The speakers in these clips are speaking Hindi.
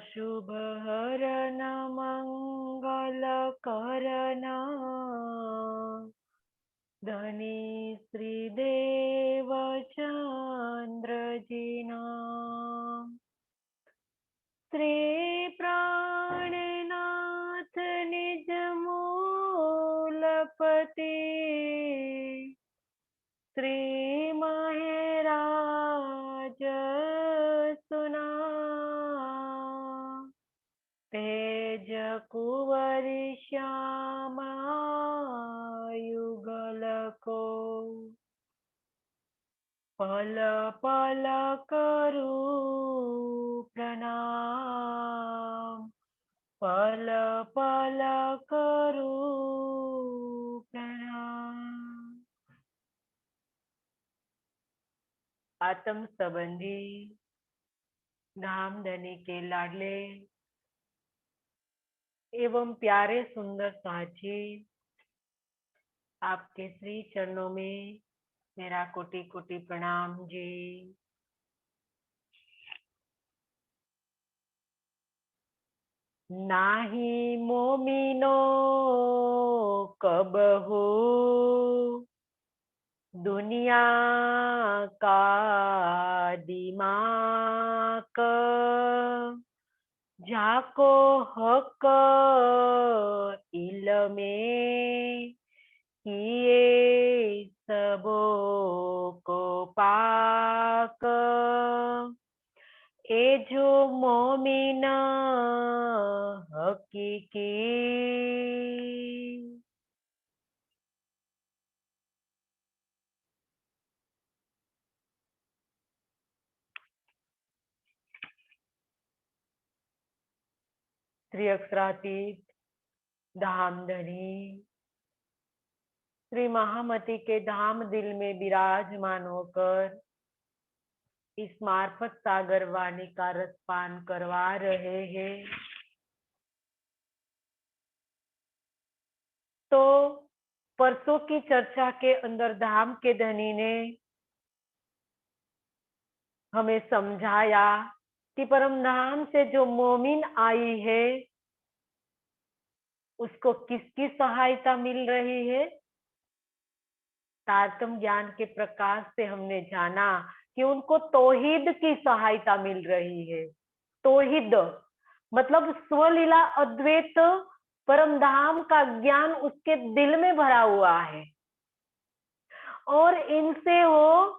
शुभ हरण मंगल करना धनी श्रीदेव चंद्र जीना श्री प्राणनाथ निज मूलपति श्री महराज सुना तेज कुंवर श्यामा युगल को पल पल करूं प्रणाम पल पल करूं प्रणाम। आत्म संबंधी धाम धनी के लाडले एवं प्यारे सुंदर साथी, आपके श्री चरणों में मेरा कोटि कोटि प्रणाम जी। नाही मोमिनो कबहू दुनिया का दिमाग जाको हक इलमे किए सबो को पाक ए जो मोमिन हकीकी। श्री अक्षरातीत धाम धनी श्री महामती के धाम दिल में विराजमान होकर इस मार्फत सागर वाणी का रसपान करवा रहे हैं। तो परसों की चर्चा के अंदर धाम के धनी ने हमें समझाया कि परम धाम से जो मोमिन आई है उसको किसकी सहायता मिल रही है। तारतम ज्ञान के प्रकाश से हमने जाना कि उनको तौहीद की सहायता मिल रही है। तौहीद मतलब स्वलीला अद्वैत परम धाम का ज्ञान उसके दिल में भरा हुआ है और इनसे वो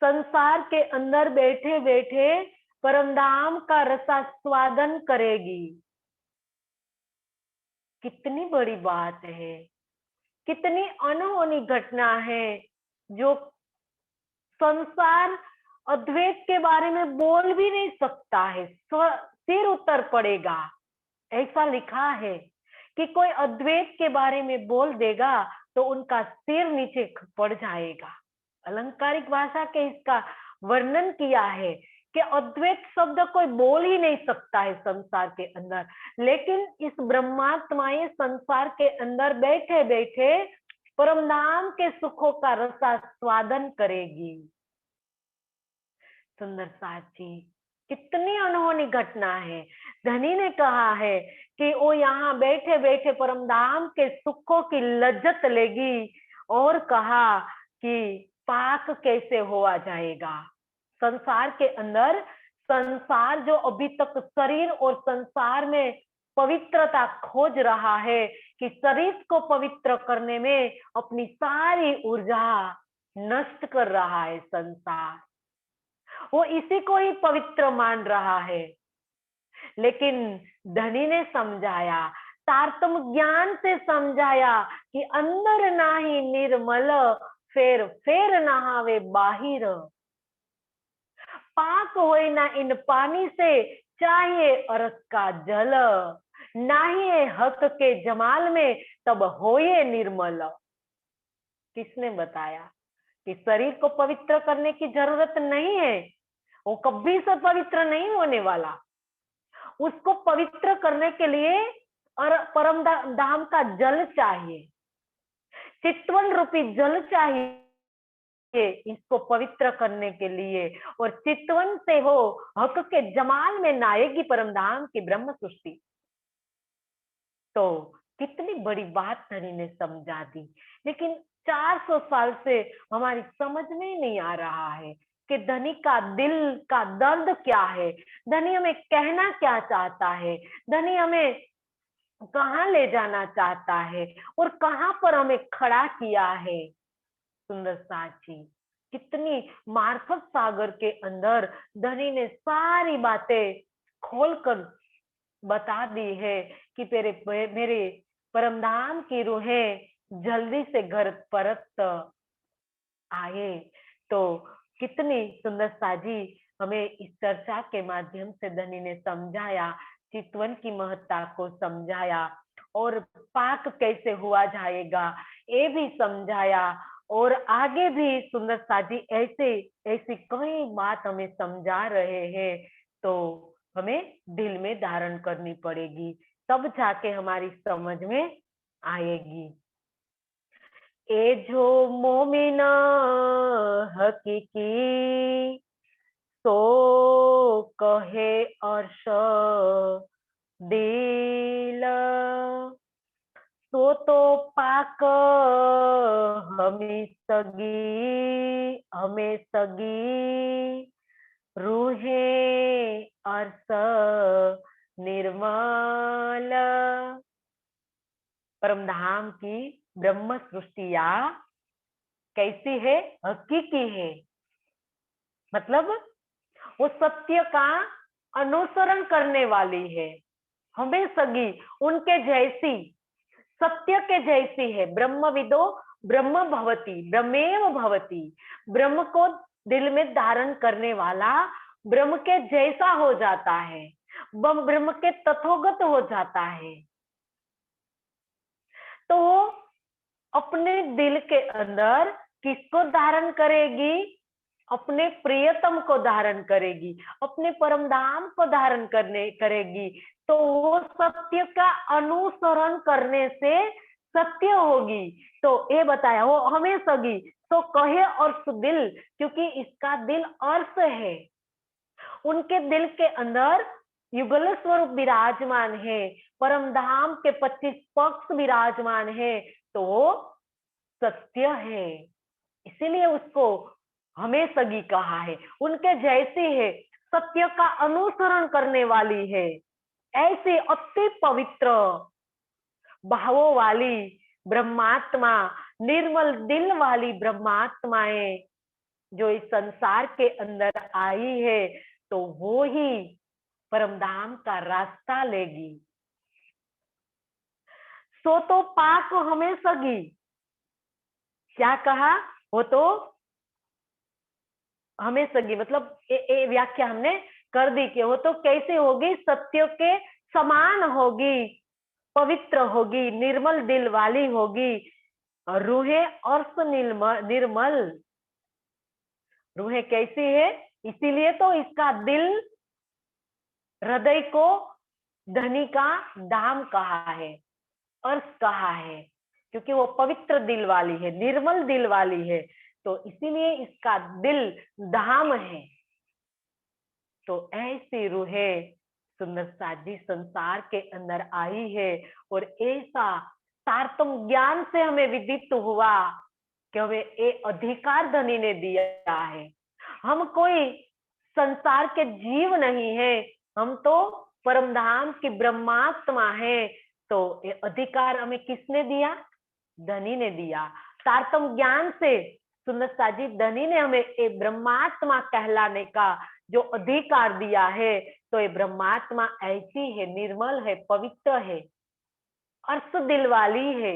संसार के अंदर बैठे बैठे परम धाम का रसास्वादन करेगी। कितनी बड़ी बात है, कितनी अनहोनी घटना है जो संसार अद्वैत के बारे में बोल भी नहीं सकता है, सिर उतर पड़ेगा। ऐसा लिखा है कि कोई अद्वैत के बारे में बोल देगा तो उनका सिर नीचे पड़ जाएगा। अलंकारिक भाषा के इसका वर्णन किया है कि अद्वैत शब्द कोई बोल ही नहीं सकता है संसार के अंदर, लेकिन इस ब्रह्मात्माएं संसार के अंदर बैठे बैठे परम नाम के सुखों का रसास्वादन करेगी। सुंदर साथी, कितनी अनहोनी घटना है। धनी ने कहा है कि वो यहाँ बैठे बैठे परम धाम के सुखों की लज्जत लेगी और कहा कि पाक कैसे हुआ जाएगा। संसार के अंदर संसार जो अभी तक शरीर और संसार में पवित्रता खोज रहा है कि शरीर को पवित्र करने में अपनी सारी ऊर्जा नष्ट कर रहा है संसार, वो इसी को ही पवित्र मान रहा है। लेकिन धनी ने समझाया, तारतम ज्ञान से समझाया कि अंदर नाही निर्मल फेर फेर नहावे बाहिर, पाक होए ना इन पानी से चाहिए अरस का जल, नाही हक के जमाल में तब होए निर्मल। किसने बताया कि शरीर को पवित्र करने की जरूरत नहीं है, वो कभी से पवित्र नहीं होने वाला। उसको पवित्र करने के लिए और परम धाम का जल चाहिए, चितवन रूपी जल चाहिए। इसको पवित्र करने के लिए, और चितवन से हो हक के जमाल में नाएगी परमधाम की ब्रह्म सृष्टि। तो कितनी बड़ी बात धनी ने समझा दी, लेकिन 400 साल से हमारी समझ में ही नहीं आ रहा है कि धनी का दिल का दर्द क्या है, धनी हमें कहना क्या चाहता है, धनी हमें कहाँ ले जाना चाहता है, और कहाँ पर हमें खड़ा किया है। सुंदर साची कितनी मार्फत सागर के अंदर धनी ने सारी बातें खोलकर बता दी है कि मेरे परमधाम की रूहें जल्दी से घर परत आए। तो कितनी सुंदर साजी हमें इस चर्चा के माध्यम से धनी ने समझाया, चितवन की महत्ता को समझाया, और पाक कैसे हुआ जाएगा ये भी समझाया, और आगे भी सुंदर साजी ऐसे ऐसी कई बात हमें समझा रहे हैं। तो हमें दिल में धारण करनी पड़ेगी, तब जाके हमारी समझ में आएगी। ए जो मोमिन हकीकी सो कहे अर्श दिल, सो तो पाक हमें सगी रूहे अर्श निर्मल। परमधाम की ब्रह्म सृष्टिया कैसी है? हकीकी है, मतलब वो सत्य का अनुसरण करने वाली है, हमें सगी उनके जैसी, सत्य के जैसी है। ब्रह्म विदो ब्रह्म भवती, ब्रह्मेव भवती, ब्रह्म को दिल में धारण करने वाला ब्रह्म के जैसा हो जाता है, ब्रह्म के तथोगत हो जाता है। तो अपने दिल के अंदर किसको धारण करेगी? अपने प्रियतम को धारण करेगी, अपने परमधाम को धारण करेगी। तो वो सत्य का अनुसरण करने से सत्य होगी। तो ये बताया वो हमें सगी तो कहे और सुदिल, क्योंकि इसका दिल अर्थ है, उनके दिल के अंदर युगल स्वरूप विराजमान है, परमधाम के 25 पक्ष विराजमान है, तो वो सत्य है, इसीलिए उसको हमें सगी कहा है। उनके जैसी है, सत्य का अनुसरण करने वाली है, ऐसी अति पवित्र भावों वाली ब्रह्मात्मा, निर्मल दिल वाली ब्रह्मात्माएं जो इस संसार के अंदर आई है, तो वो ही परमधाम का रास्ता लेगी। सो तो पाक हमें सगी, क्या कहा? वो तो हमें सगी, मतलब व्याख्या हमने कर दी कि वो तो कैसे होगी? सत्य के समान होगी, पवित्र होगी, निर्मल दिल वाली होगी, रूहे अर्थ निर्मल। रूहे कैसी है? इसीलिए तो इसका दिल, हृदय को धनी का धाम कहा है, अर्थ कहा है, क्योंकि वो पवित्र दिल वाली है, निर्मल दिल वाली है, तो इसीलिए इसका दिल धाम है। तो ऐसी रूहें सुंदर साजी संसार के अंदर आई है, और ऐसा तारतम ज्ञान से हमें विदित हुआ कि हमें ये अधिकार धनी ने दिया है। हम कोई संसार के जीव नहीं है, हम तो परमधाम की ब्रह्मात्मा है। तो ये अधिकार हमें किसने दिया? धनी ने दिया। तारतम ज्ञान से सुंदर साजी धनी ने हमें ये ब्रह्मात्मा कहलाने का जो अधिकार दिया है। तो ये ब्रह्मात्मा ऐसी है, निर्मल है, पवित्र है, अर्थ दिल वाली है,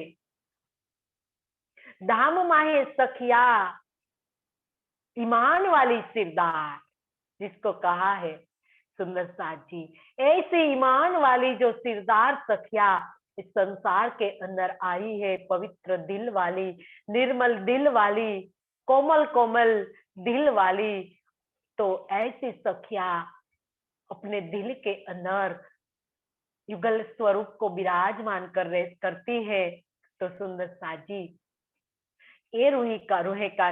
धाम माहे सखिया, ईमान वाली सिरदार, जिसको कहा है सुंदर साजी, ऐसी ईमान वाली जो सिरदार सखिया इस संसार के अंदर आई है, पवित्र दिल वाली, निर्मल दिल वाली, कोमल कोमल दिल वाली। तो ऐसी सखिया अपने दिल के अंदर युगल स्वरूप को विराजमान करती है। तो सुंदर साजी ये रूहे का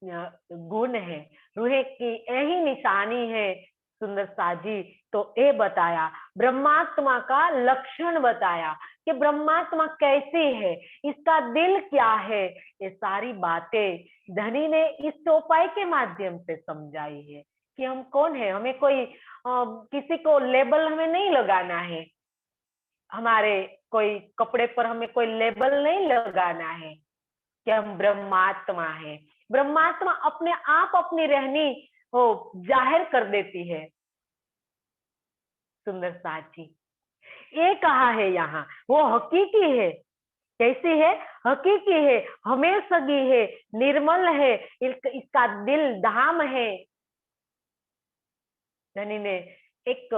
गुण है, रूहे की यही निशानी है सुंदर सा जी। तो ये बताया, ब्रह्मात्मा का लक्षण बताया कि ब्रह्मात्मा कैसी है, इसका दिल क्या है, ये सारी बातें धनी ने इस चौपाई के माध्यम से समझाई है कि हम कौन है। हमें कोई किसी को लेबल हमें नहीं लगाना है, हमारे कोई कपड़े पर हमें कोई लेबल नहीं लगाना है कि हम ब्रह्मात्मा है। ब्रह्मात्मा अपने आप अपनी रहनी वो जाहिर कर देती है सुंदर साची। ये कहा है यहाँ, वो हकीकी है। कैसी है? हकीकी है, हमें सगी है, निर्मल है, इसका दिल धाम है। धनी ने एक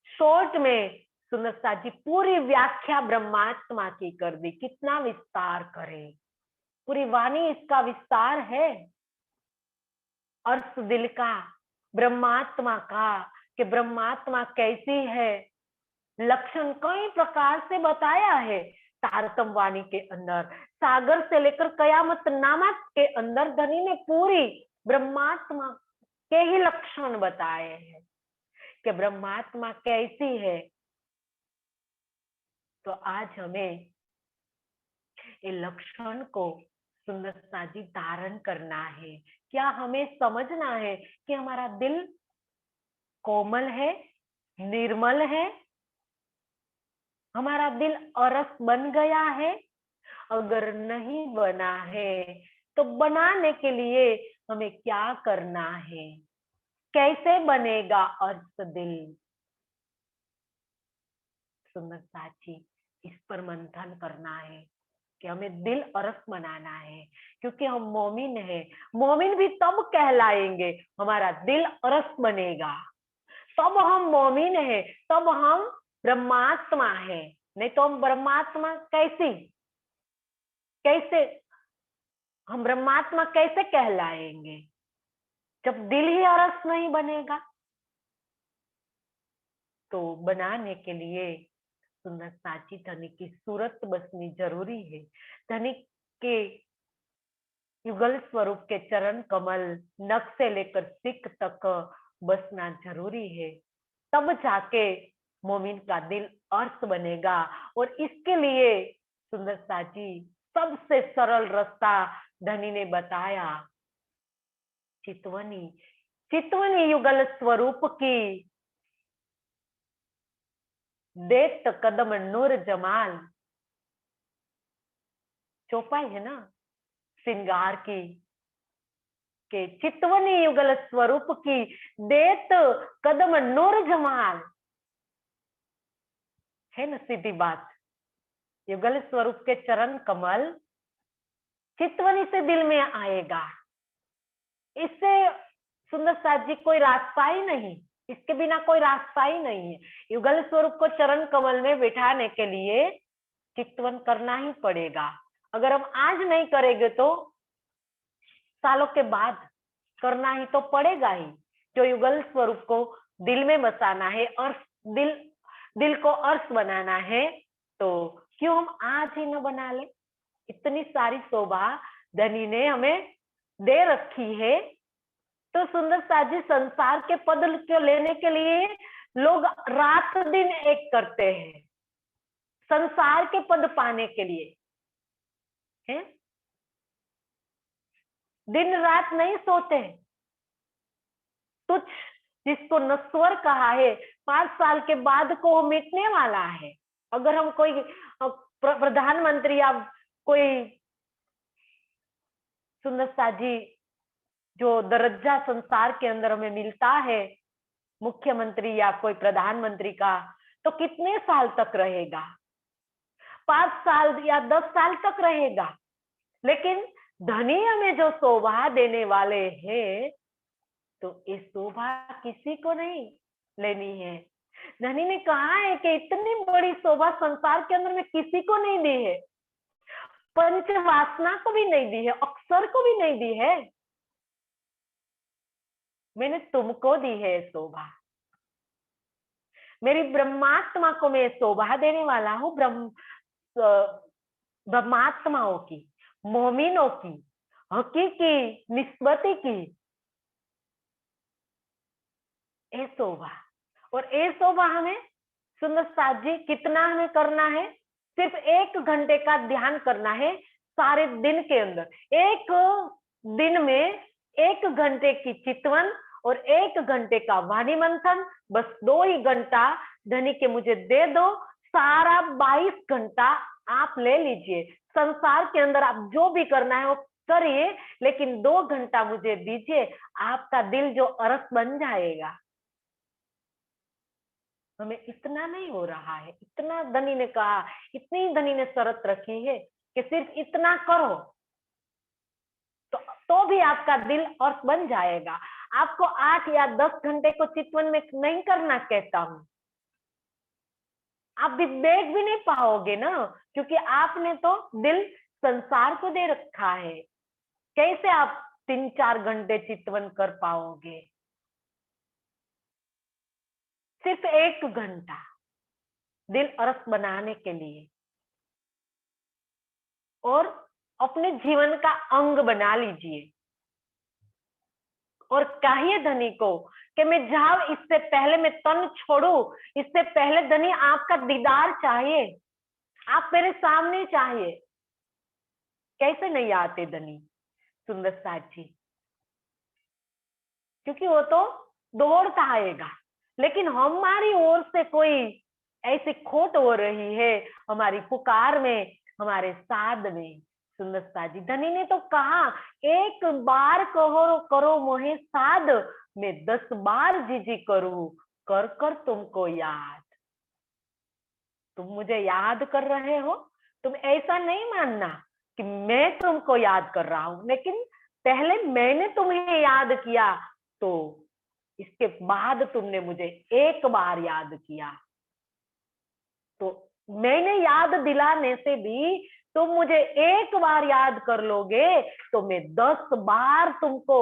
शॉर्ट में सुंदर सा जी पूरी व्याख्या ब्रह्मात्मा की कर दी। कितना विस्तार करे, पूरी वाणी इसका विस्तार है। अर्थ दिल का, ब्रह्मात्मा का, कि ब्रह्मात्मा कैसी है, लक्षण कई प्रकार से बताया है तारतम वाणी के अंदर। सागर से लेकर कयामत नामा के अंदर धनी ने पूरी ब्रह्मात्मा के ही लक्षण बताए हैं कि ब्रह्मात्मा कैसी है। तो आज हमें ये लक्षण को सुंदर सा जी धारण करना है। क्या हमें समझना है कि हमारा दिल कोमल है, निर्मल है, हमारा दिल अरस बन गया है? अगर नहीं बना है तो बनाने के लिए हमें क्या करना है, कैसे बनेगा अर्थ दिल? सुंदर साची, इस पर मंथन करना है कि हमें दिल अरस बनाना है, क्योंकि हम मोमिन है। मोमिन भी तब कहलाएंगे हमारा दिल अरस बनेगा, तब हम मोमिन है, तब हम ब्रह्मात्मा है। नहीं तो हम ब्रह्मात्मा कैसे हम ब्रह्मात्मा कैसे कहलाएंगे जब दिल ही अरस नहीं बनेगा? तो बनाने के लिए सुंदर साची धनिक की सूरत बसनी जरूरी है। धनिक के युगल स्वरूप के चरण कमल नख से लेकर सिक तक बसना जरूरी है, तब जाके मोमिन का दिल अर्थ बनेगा। और इसके लिए सुंदर साजी सबसे सरल रास्ता धनी ने बताया, चितवनी। चितवनी युगल स्वरूप की देत कदम नूर जमाल, चौपाई है ना श्रृंगार की, के चितवनी युगल स्वरूप की देत कदम नूर जमाल, है ना सीधी बात। युगल स्वरूप के चरण कमल चितवनी से दिल में आएगा, इससे सुंदर साथ जी कोई रास्ता ही नहीं, इसके बिना कोई रास्ता ही नहीं है। युगल स्वरूप को चरण कमल में बिठाने के लिए चितवन करना ही पड़ेगा। अगर हम आज नहीं करेंगे तो सालों के बाद करना ही तो पड़ेगा ही। जो युगल स्वरूप को दिल में बसाना है और दिल को अर्थ बनाना है, तो क्यों हम आज ही न बना ले? इतनी सारी शोभा धनी ने हमें दे रखी है। तो सुंदर साजी संसार के पद को लेने के लिए लोग रात दिन एक करते हैं, संसार के पद पाने के लिए है, दिन रात नहीं सोते। तुच्छ जिसको नश्वर कहा है, 5 साल के बाद को वो मिटने वाला है। अगर हम कोई प्रधानमंत्री या कोई सुंदर साजी जो दर्जा संसार के अंदर हमें मिलता है, मुख्यमंत्री या कोई प्रधानमंत्री का, तो कितने साल तक रहेगा? 5 साल या 10 साल तक रहेगा। लेकिन धनी हमें जो शोभा देने वाले हैं, तो ये शोभा किसी को नहीं लेनी है। धनी ने कहा है कि इतनी बड़ी शोभा संसार के अंदर में किसी को नहीं दी है, पंच वासना को भी नहीं दी है, अक्षर को भी नहीं दी है, मैंने तुमको दी है शोभा। मेरी ब्रह्मात्मा को मैं शोभा देने वाला हूँ, ब्रह्मात्माओं की, मोमिनों की, हकीकी निस्बती की ए शोभा। और ए शोभा हमें सुंदर साथ जी कितना हमें करना है? सिर्फ 1 घंटे का ध्यान करना है सारे दिन के अंदर। एक दिन में 1 घंटे की चितवन और 1 घंटे का वाणी मंथन, बस 2 ही घंटा धनी के मुझे दे दो, सारा 22 घंटा आप ले लीजिए। संसार के अंदर आप जो भी करना है वो करिए, लेकिन 2 घंटा मुझे दीजिए, आपका दिल जो अरस बन जाएगा। हमें इतना नहीं हो रहा है, इतना धनी ने कहा, इतनी धनी ने शर्त रखी है कि सिर्फ इतना करो तो भी आपका दिल और बन जाएगा। आपको 8 या 10 घंटे को चितवन में नहीं करना कहता हूं, आप विवेक भी नहीं पाओगे ना, क्योंकि आपने तो दिल संसार को दे रखा है। कैसे आप 3-4 घंटे चितवन कर पाओगे? सिर्फ 1 घंटा दिल अरस बनाने के लिए, और अपने जीवन का अंग बना लीजिए। और कहिए धनी को कि मैं जाऊं, इससे पहले मैं तन छोड़ू, इससे पहले धनी आपका दीदार चाहिए, आप मेरे सामने चाहिए। कैसे नहीं आते धनी सुंदर साथ जी? क्योंकि वो तो दौड़ता आएगा, लेकिन हमारी ओर से कोई ऐसी खोट हो रही है हमारी पुकार में, हमारे साध में। सुंदर साथ जी, धनी ने तो कहा, एक बार कहो करो मोहे साध, मैं 10 बार जी करूं कर कर तुमको याद। तुम मुझे याद कर रहे हो, तुम ऐसा नहीं मानना कि मैं तुमको याद कर रहा हूं, लेकिन पहले मैंने तुम्हें याद किया, तो इसके बाद तुमने मुझे एक बार याद किया। तो मैंने याद दिलाने से भी तुम मुझे एक बार याद कर लोगे, तो मैं 10 बार तुमको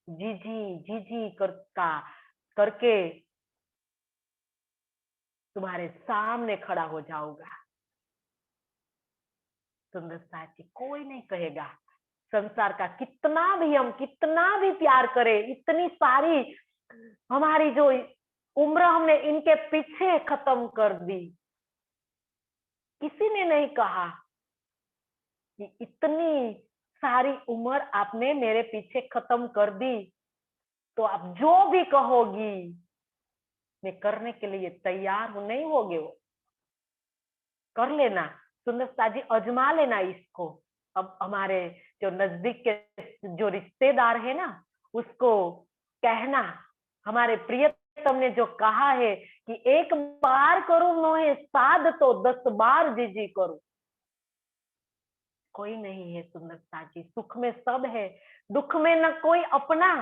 जी जी करके तुम्हारे सामने खड़ा हो जाऊंगा। सुंदर साथी, कोई नहीं कहेगा, संसार का कितना भी हम कितना भी प्यार करें, इतनी सारी हमारी जो उम्र हमने इनके पीछे खत्म कर दी, किसी ने नहीं कहा कि इतनी सारी उम्र आपने मेरे पीछे खत्म कर दी, तो आप जो भी कहोगी मैं करने के लिए तैयार हूं। नहीं होगे वो, कर लेना सुंदरता जी, अजमा लेना इसको। अब हमारे जो नजदीक के जो रिश्तेदार है ना, उसको कहना, हमारे प्रियतम ने जो कहा है कि एक बार करूं मोहे साध, तो 10 बार जी करूं। कोई नहीं है सुंदरता जी, सुख में सब है, दुख में न कोई अपना।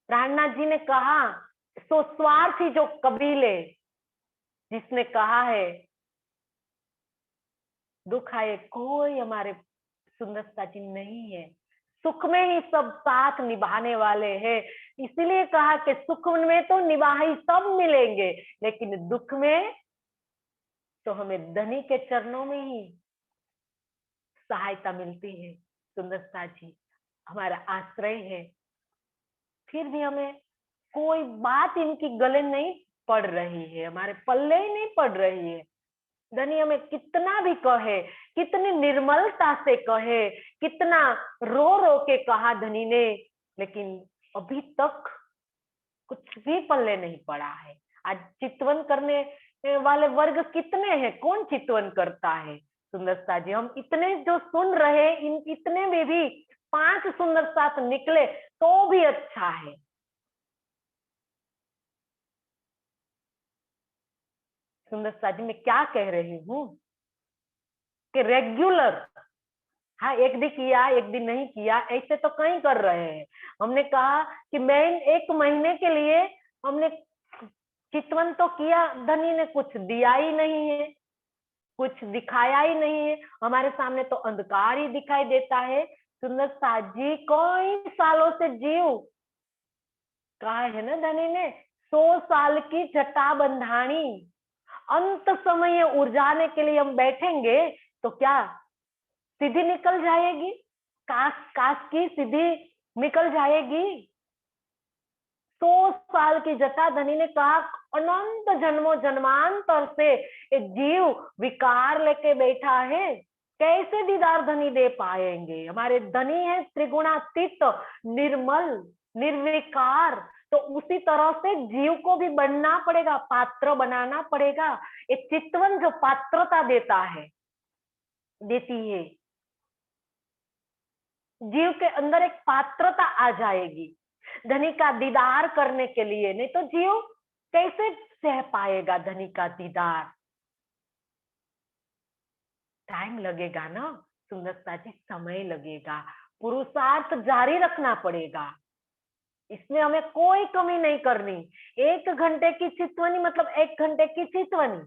प्राणनाथ जी ने कहा, सो स्वार्थी जो कबीले, जिसने कहा है दुख आए कोई हमारे सुंदरता जी नहीं है, सुख में ही सब साथ निभाने वाले हैं। इसीलिए कहा कि सुख में तो निभाई सब मिलेंगे, लेकिन दुख में तो हमें धनी के चरणों में ही सहायता मिलती है। सुंदरता जी हमारा आश्रय है, फिर भी हमें कोई बात इनकी गले नहीं पड़ रही है, हमारे पल्ले ही नहीं पड़ रही है। धनी हमें कितना भी कहे, कितनी निर्मलता से कहे, कितना रो रो के कहा धनी ने, लेकिन अभी तक कुछ भी पल्ले नहीं पड़ा है। आज चितवन करने वाले वर्ग कितने हैं, कौन चितवन करता है? सुंदरता जी, हम इतने जो सुन रहे, इन इतने में भी 5 सुंदरता निकले तो भी अच्छा है। सुंदरता जी, मैं क्या कह रही हूँ कि रेगुलर, हाँ एक दिन किया एक दिन नहीं किया ऐसे तो कहीं कर रहे हैं। हमने कहा कि मैं 1 महीने के लिए हमने चितवन तो किया, धनी ने कुछ दिया ही नहीं है, कुछ दिखाया ही नहीं है, हमारे सामने तो अंधकार ही दिखाई देता है। सुंदर साथ जी, कई सालों से जीव, कहा है ना धनी ने, 100 साल की जटा बंधानी, अंत समय उर्जाने के लिए हम बैठेंगे तो क्या सीधी निकल जाएगी? काश की सीधी निकल जाएगी। 100 साल की जटा। धनी ने कहा अनंत जन्मों जन्मांतर से एक जीव विकार लेके बैठा है, कैसे दीदार धनी दे पाएंगे? हमारे धनी है त्रिगुणातीत, निर्मल, निर्विकार। तो उसी तरह से जीव को भी बनना पड़ेगा, पात्र बनाना पड़ेगा। एक चितवन जो पात्रता देता है, देती है, जीव के अंदर एक पात्रता आ जाएगी धनी का दीदार करने के लिए। नहीं तो जीव कैसे सह पाएगा धनी का दीदार? टाइम लगेगा ना सुंदरता जी, समय लगेगा, पुरुषार्थ जारी रखना पड़ेगा। इसमें हमें कोई कमी नहीं करनी। 1 घंटे की चितवनी मतलब 1 घंटे की चितवनी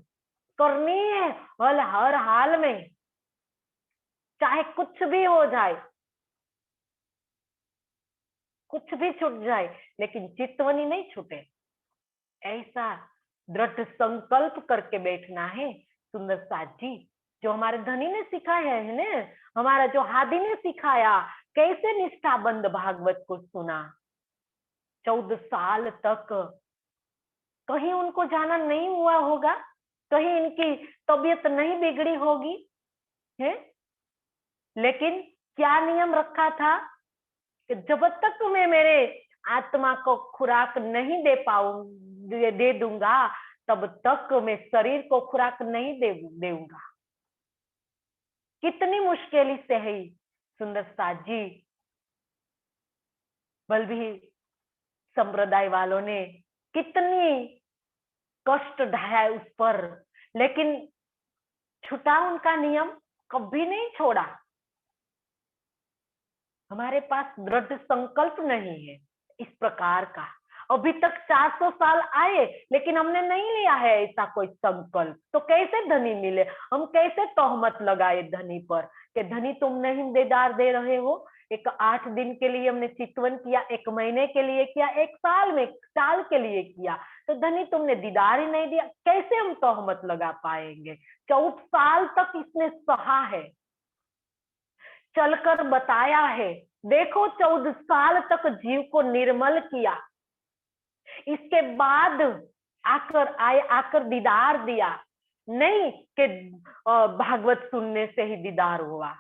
करनी है, हर हाल में, चाहे कुछ भी हो जाए, कुछ भी छूट जाए, लेकिन चितवनी नहीं छूटे। ऐसा दृढ़ संकल्प करके बैठना है सुंदर साथ जी, जो हमारे धनी ने सिखाया है ना, हमारा जो हादी ने सिखाया, कैसे निष्ठाबंद भागवत को सुना। 14 साल तक कहीं उनको जाना नहीं हुआ होगा, कहीं इनकी तबीयत नहीं बिगड़ी होगी है, लेकिन क्या नियम रखा था कि जब तक मैं मेरे आत्मा को खुराक नहीं दे दूंगा, तब तक मैं शरीर को खुराक नहीं दूंगा। कितनी मुश्किल से है सुंदर साथ जी। बल्कि संप्रदाय वालों ने कितनी कष्ट ढाया उस पर, लेकिन छूटा उनका नियम, कभी नहीं छोड़ा। हमारे पास दृढ़ संकल्प नहीं है इस प्रकार का। अभी तक 400 साल आए, लेकिन हमने नहीं लिया है ऐसा कोई संकल्प, तो कैसे धनी मिले? हम कैसे तोहमत लगाए धनी पर कि धनी तुम नहीं दीदार दे रहे हो? एक 8 दिन के लिए हमने चितवन किया, 1 महीने के लिए किया, 1 साल के लिए किया, तो धनी तुमने दीदार ही नहीं दिया, कैसे हम तोहमत लगा पाएंगे? 14 साल तक इसने सहा है, चलकर बताया है। देखो 14 साल तक जीव को निर्मल किया, इसके बाद आकर दीदार दिया। नहीं कि भागवत सुनने से ही दीदार हुआ।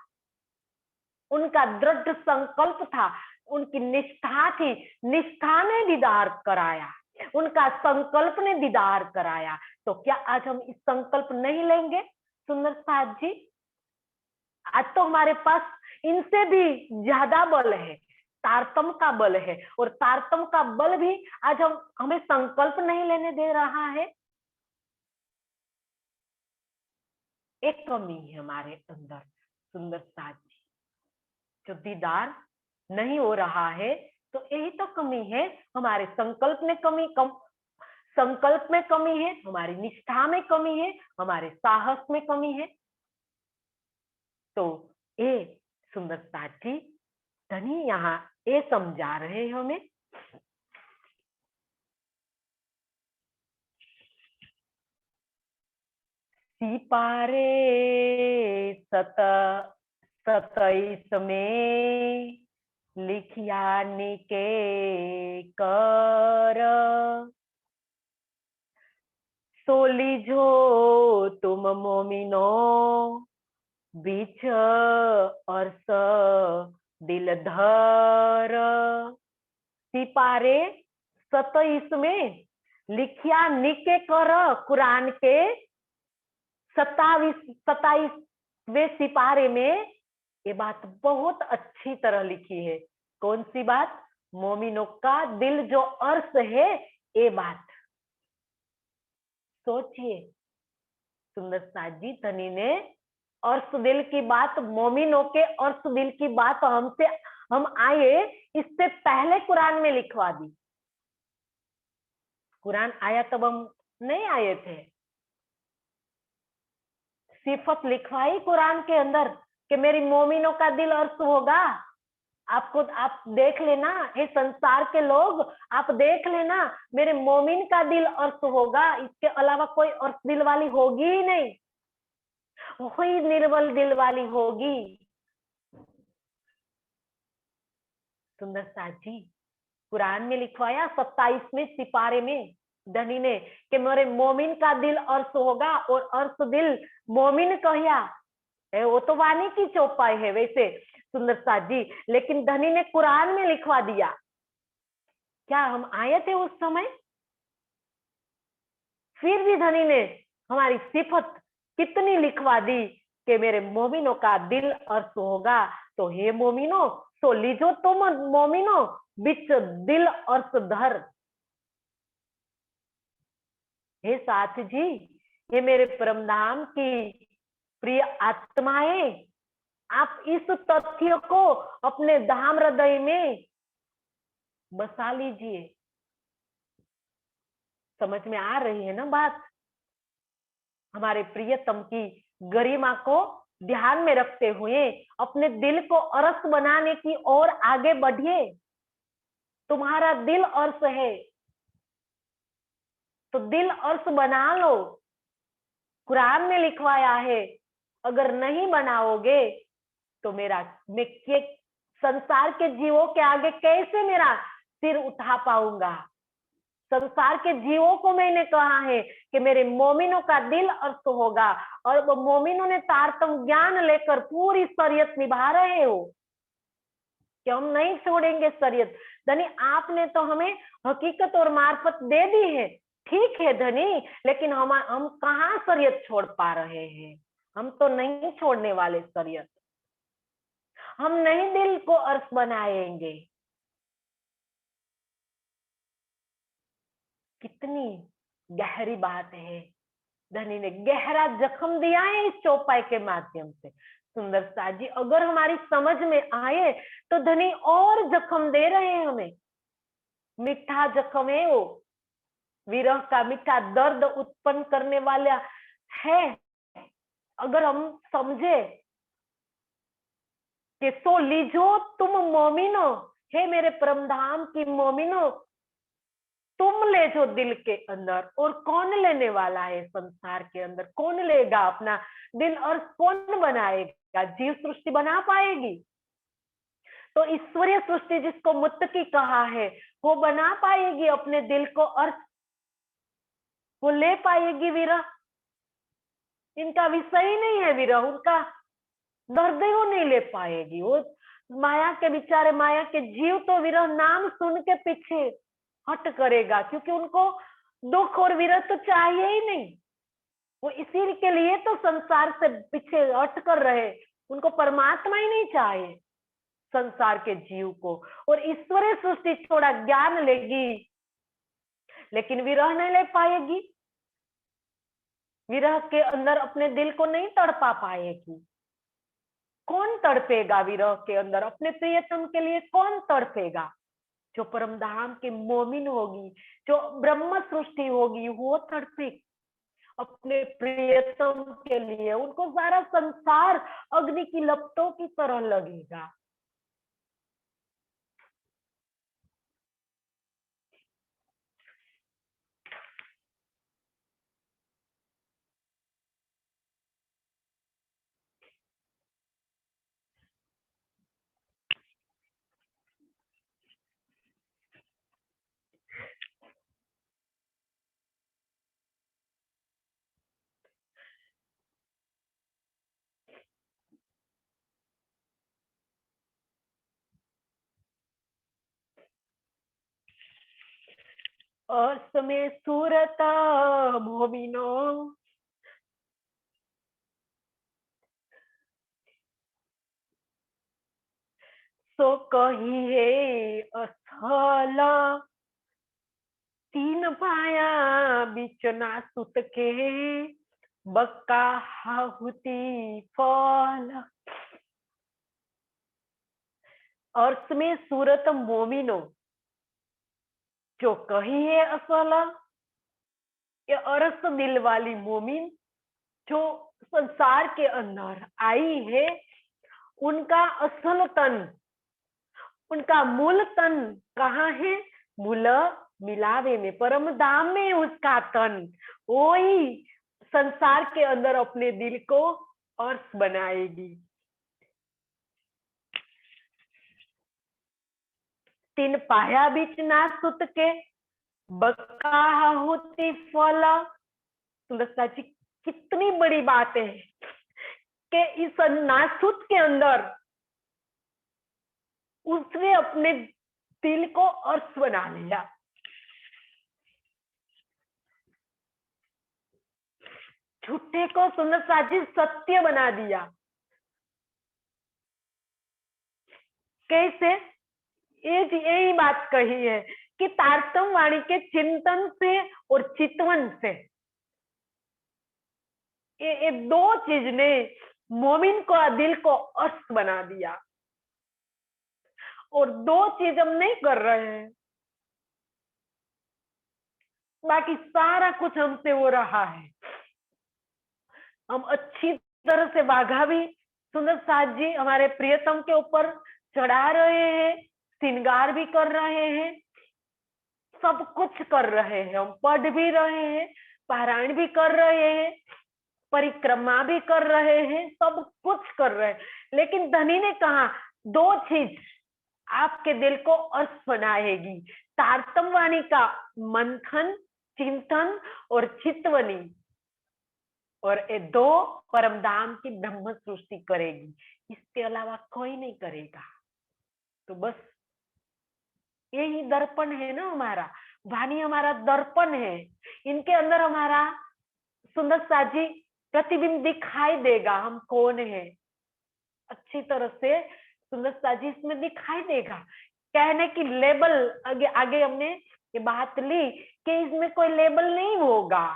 उनका दृढ़ संकल्प था, उनकी निष्ठा थी, निष्ठा ने दीदार कराया, उनका संकल्प ने दीदार कराया। तो क्या आज हम इस संकल्प नहीं लेंगे सुंदर साथ जी? आज तो हमारे पास इनसे भी ज्यादा बल है, तारतम का बल है, और तारतम का बल भी आज हमें संकल्प नहीं लेने दे रहा है। एक कमी है हमारे अंदर सुंदर साथ जी, जो दीदार नहीं हो रहा है, तो यही तो कमी है। हमारे संकल्प में संकल्प में कमी है, हमारी निष्ठा में कमी है, हमारे साहस में कमी है। तो ये सुंदर साथी धनी यहाँ ये समझा रहे हैं हमें, सिपारे 27 में लिखिया निके कर, सो लीजो तुम मोमिनो बीच और दिल धर। सिपारे 27 में लिखिया निके कर, कुरान के 27वें सिपारे में ये बात बहुत अच्छी तरह लिखी है। कौन सी बात? मोमिनों का दिल जो अर्श है, ये बात सोचिए सुंदर साथ जी, धनी ने अर्श दिल की बात, मोमिनों के अर्श दिल की बात हम आए इससे पहले कुरान में लिखवा दी। कुरान आया तब हम नहीं आए थे, सिफत लिखवाई कुरान के अंदर कि मेरी मोमिनों का दिल अर्श होगा। आप देख लेना, ये संसार के लोग आप देख लेना, मेरे मोमिन का दिल अर्श होगा, इसके अलावा कोई अर्श दिल वाली होगी ही नहीं, वही निर्मल दिल वाली होगी। सुंदर साथ जी, कुरान में लिखवाया 27वें सिपारे में धनी ने कि मेरे मोमिन का दिल अर्श होगा, और अर्श दिल मोमिन कहिया है, वो तो वाणी की चौपाई है वैसे सुंदर साथ जी, लेकिन धनी ने कुरान में लिखवा दिया। क्या हम आए थे उस समय? फिर भी धनी ने हमारी सिफत कितनी लिखवा दी कि मेरे मोमिनों का दिल अर्श होगा। तो हे मोमिनो, तो लीजो तुम मोमिनो बिच दिल अर्श धर। हे साथ जी, हे मेरे परमधाम की प्रिय आत्माएं, आप इस तथ्य को अपने धाम हृदय में बसा लीजिए। समझ में आ रही है ना बात? हमारे प्रियतम की गरिमा को ध्यान में रखते हुए अपने दिल को अर्श बनाने की ओर आगे बढ़िए। तुम्हारा दिल अर्श है तो दिल अर्श बना लो। कुरान में लिखवाया है, अगर नहीं बनाओगे तो मैं संसार के जीवों के आगे कैसे मेरा सिर उठा पाऊंगा? संसार के जीवों को मैंने कहा है कि मेरे मोमिनों का दिल अर्श होगा, और वो मोमिनों ने तारतम ज्ञान लेकर पूरी शरीयत निभा रहे हो कि हम नहीं छोड़ेंगे शरीयत। धनी, आपने तो हमें हकीकत और मार्फत दे दी है, ठीक है धनी, लेकिन हम कहाँ शरीयत छोड़ पा रहे हैं? हम तो नहीं छोड़ने वाले शरीयत। हम नहीं दिल को अर्श बनाएंगे। कितनी गहरी बात है। धनी ने गहरा जख्म दिया है इस चौपाई के माध्यम से। सुंदर साथ जी, अगर हमारी समझ में आए तो धनी और जख्म दे रहे हैं हमें। मीठा जख्म है वो, विरह का मीठा दर्द उत्पन्न करने वाला है। अगर हम समझे कि सो लीजो तुम मोमिनो, हे मेरे परमधाम की मोमिनो, तुम ले जो दिल के अंदर। और कौन लेने वाला है संसार के अंदर? कौन लेगा अपना दिल और कौन बनाएगा? जीव सृष्टि बना पाएगी? तो ईश्वरीय सृष्टि जिसको मुत्तकी कहा है, वो बना पाएगी अपने दिल को, और वो ले पाएगी विरह? इनका विषय ही नहीं है विरह, उनका दर्द वो नहीं ले पाएगी। वो माया के बेचारे, माया के जीव तो विरह नाम सुन के पीछे हट करेगा, क्योंकि उनको दुख और विरह तो चाहिए ही नहीं। वो इसी के लिए तो संसार से पीछे हट कर रहे, उनको परमात्मा ही नहीं चाहिए संसार के जीव को। और ईश्वरीय सृष्टि थोड़ा ज्ञान लेगी, लेकिन विरह नहीं ले पाएगी। विरह के अंदर अपने दिल को नहीं तड़पा पाएगी। कौन तड़पेगा विरह के अंदर? अपने प्रियतम के लिए कौन तड़पेगा? जो परमधाम की मोमिन होगी, जो ब्रह्म सृष्टि होगी, वो तड़पे अपने प्रियतम के लिए। उनको सारा संसार अग्नि की लपटों की तरह लगेगा। और समय सूरत मोमिनो, सो कहिए असल, तीन पाया बिचना सुत के, बक्का हाहुति फल। अर्थ में सूरत मोमिनो, जो कही है असल, ये अरस दिल वाली मोमिन जो संसार के अंदर आई है, उनका असल तन, उनका मूल तन कहाँ है? मूल मिलावे में, परम धाम में उसका तन। वही संसार के अंदर अपने दिल को अर्थ बनाएगी। तीन पाया बीच ना सुत के बका होती फला। तुलसीदास जी कितनी बड़ी बात है कि इस नासुत के अंदर उसने अपने दिल को अर्थ बना लिया। झूठे को तुलसीदास जी सत्य बना दिया। कैसे? यही बात कही है कि तारतम वाणी के चिंतन से और चितवन से, ये दो चीज ने मोमिन को दिल को अस्त बना दिया। और दो चीज हम नहीं कर रहे हैं, बाकी सारा कुछ हमसे हो रहा है। हम अच्छी तरह से वाघा भी तुलसीदास जी हमारे प्रियतम के ऊपर चढ़ा रहे हैं, श्रृंगार भी कर रहे हैं, सब कुछ कर रहे हैं। हम पढ़ भी रहे हैं, पारायण भी कर रहे हैं, परिक्रमा भी कर रहे हैं, सब कुछ कर रहे हैं। लेकिन धनी ने कहा दो चीज आपके दिल को अर्थ बनाएगी, तारतम वाणी का मंथन, चिंतन और चितवनी, और ये दो परमधाम की ब्रह्म सृष्टि करेगी, इसके अलावा कोई नहीं करेगा। तो बस यही दर्पण है ना हमारा, वाणी हमारा दर्पण है। इनके अंदर हमारा तुलसीदास जी प्रतिबिंब दिखाई देगा, हम कौन है अच्छी तरह से तुलसीदास जी इसमें दिखाई देगा। कहने की लेबल आगे आगे हमने ये बात ली कि इसमें कोई लेबल नहीं होगा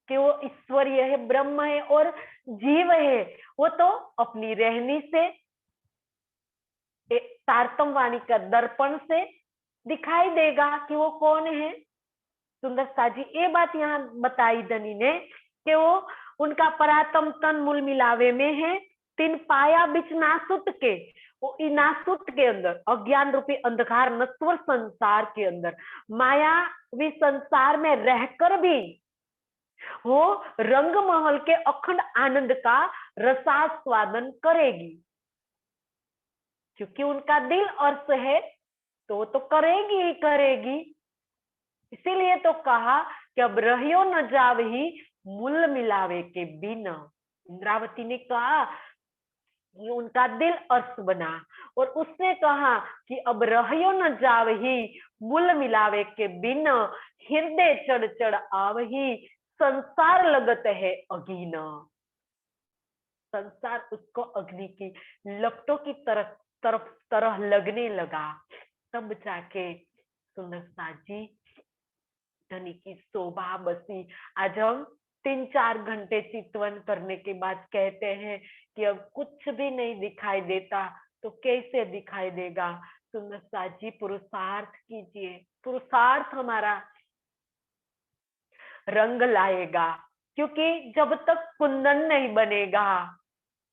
कि वो ईश्वरीय है, ब्रह्म है और जीव है। वो तो अपनी रहनी से, तारतम वाणी का दर्पण से दिखाई देगा कि वो कौन है। तुलसीदास जी ये बात यहाँ बताई धनी ने कि वो उनका परातम तन मूल मिलावे में है, तीन पाया बिच नासुत के, वो नासुत के अंदर अज्ञान रूपी अंधकार नश्वर संसार के अंदर मायावी संसार में रहकर भी वो रंग महल के अखंड आनंद का रसास्वादन करेगी, क्योंकि उनका दिल अर्थ है तो वो तो करेगी ही करेगी। इसीलिए तो कहा कि अब रहियो न जाव ही मूल मिलावे के बिना। इंद्रावती ने कहा ये उनका दिल अर्थ बना, और उसने कहा कि अब रहियो न जाव ही मूल मिलावे के बिना, हृदय चढ़ चढ़ आव ही संसार लगत है अगीन। संसार उसको अग्नि की लपटों की तरह लगने लगा। तब जाके तुलसीदास जी धनी की शोभा बसी। आज हम 3-4 घंटे चितवन करने के बाद कहते हैं कि अब कुछ भी नहीं दिखाई देता, तो कैसे दिखाई देगा? तुलसीदास जी पुरुषार्थ कीजिए, पुरुषार्थ हमारा रंग लाएगा। क्योंकि जब तक कुंदन नहीं बनेगा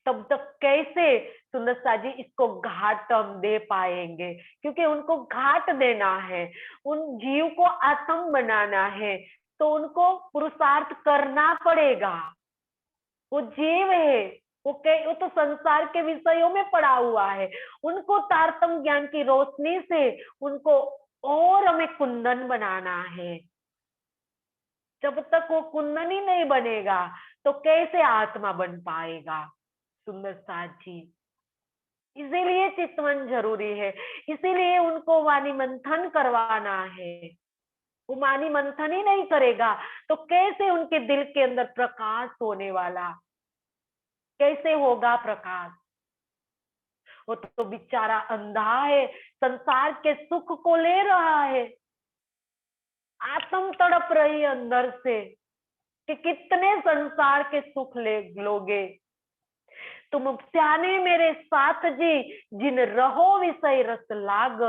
तब तक कैसे तुलसीदास जी इसको घाट हम दे पाएंगे? क्योंकि उनको घाट देना है, उन जीव को आत्म बनाना है, तो उनको पुरुषार्थ करना पड़ेगा। वो जीव है, वो तो संसार के विषयों में पड़ा हुआ है। उनको तारतम ज्ञान की रोशनी से उनको और हमें कुंदन बनाना है। जब तक वो कुंदन ही नहीं बनेगा तो कैसे आत्मा बन पाएगा? तुलसीदास जी इसीलिए चितवन जरूरी है, इसीलिए उनको वाणी मंथन करवाना है। वो वाणी मंथन ही नहीं करेगा तो कैसे उनके दिल के अंदर प्रकाश होने वाला, कैसे होगा प्रकाश? वो तो बेचारा अंधा है, संसार के सुख को ले रहा है। आत्म तड़प रही अंदर से कि कितने संसार के सुख ले लोगे तुम, स्याने मेरे साथ जी जिन रहो विषय रस लाग।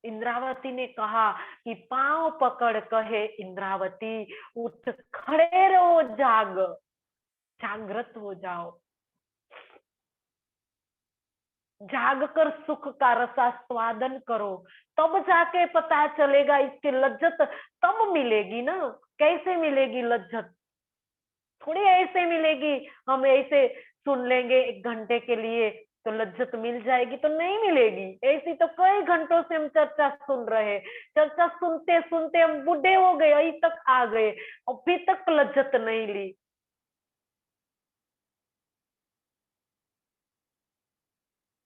इंद्रावती ने कहा कि पांव पकड़ कहे इंद्रावती उठ खड़े रहो, जागृत हो जाओ, जागकर सुख का रसास्वादन करो, तब जाके पता चलेगा इसकी लज्जत तब मिलेगी ना। कैसे मिलेगी लज्जत? थोड़ी ऐसे मिलेगी हम ऐसे सुन लेंगे 1 घंटे के लिए तो लज्जत मिल जाएगी? तो नहीं मिलेगी। ऐसी तो कई घंटों से हम चर्चा सुन रहे, चर्चा सुनते सुनते हम बूढ़े हो गए, अभी तक आ गए, अभी तक लज्जत नहीं ली।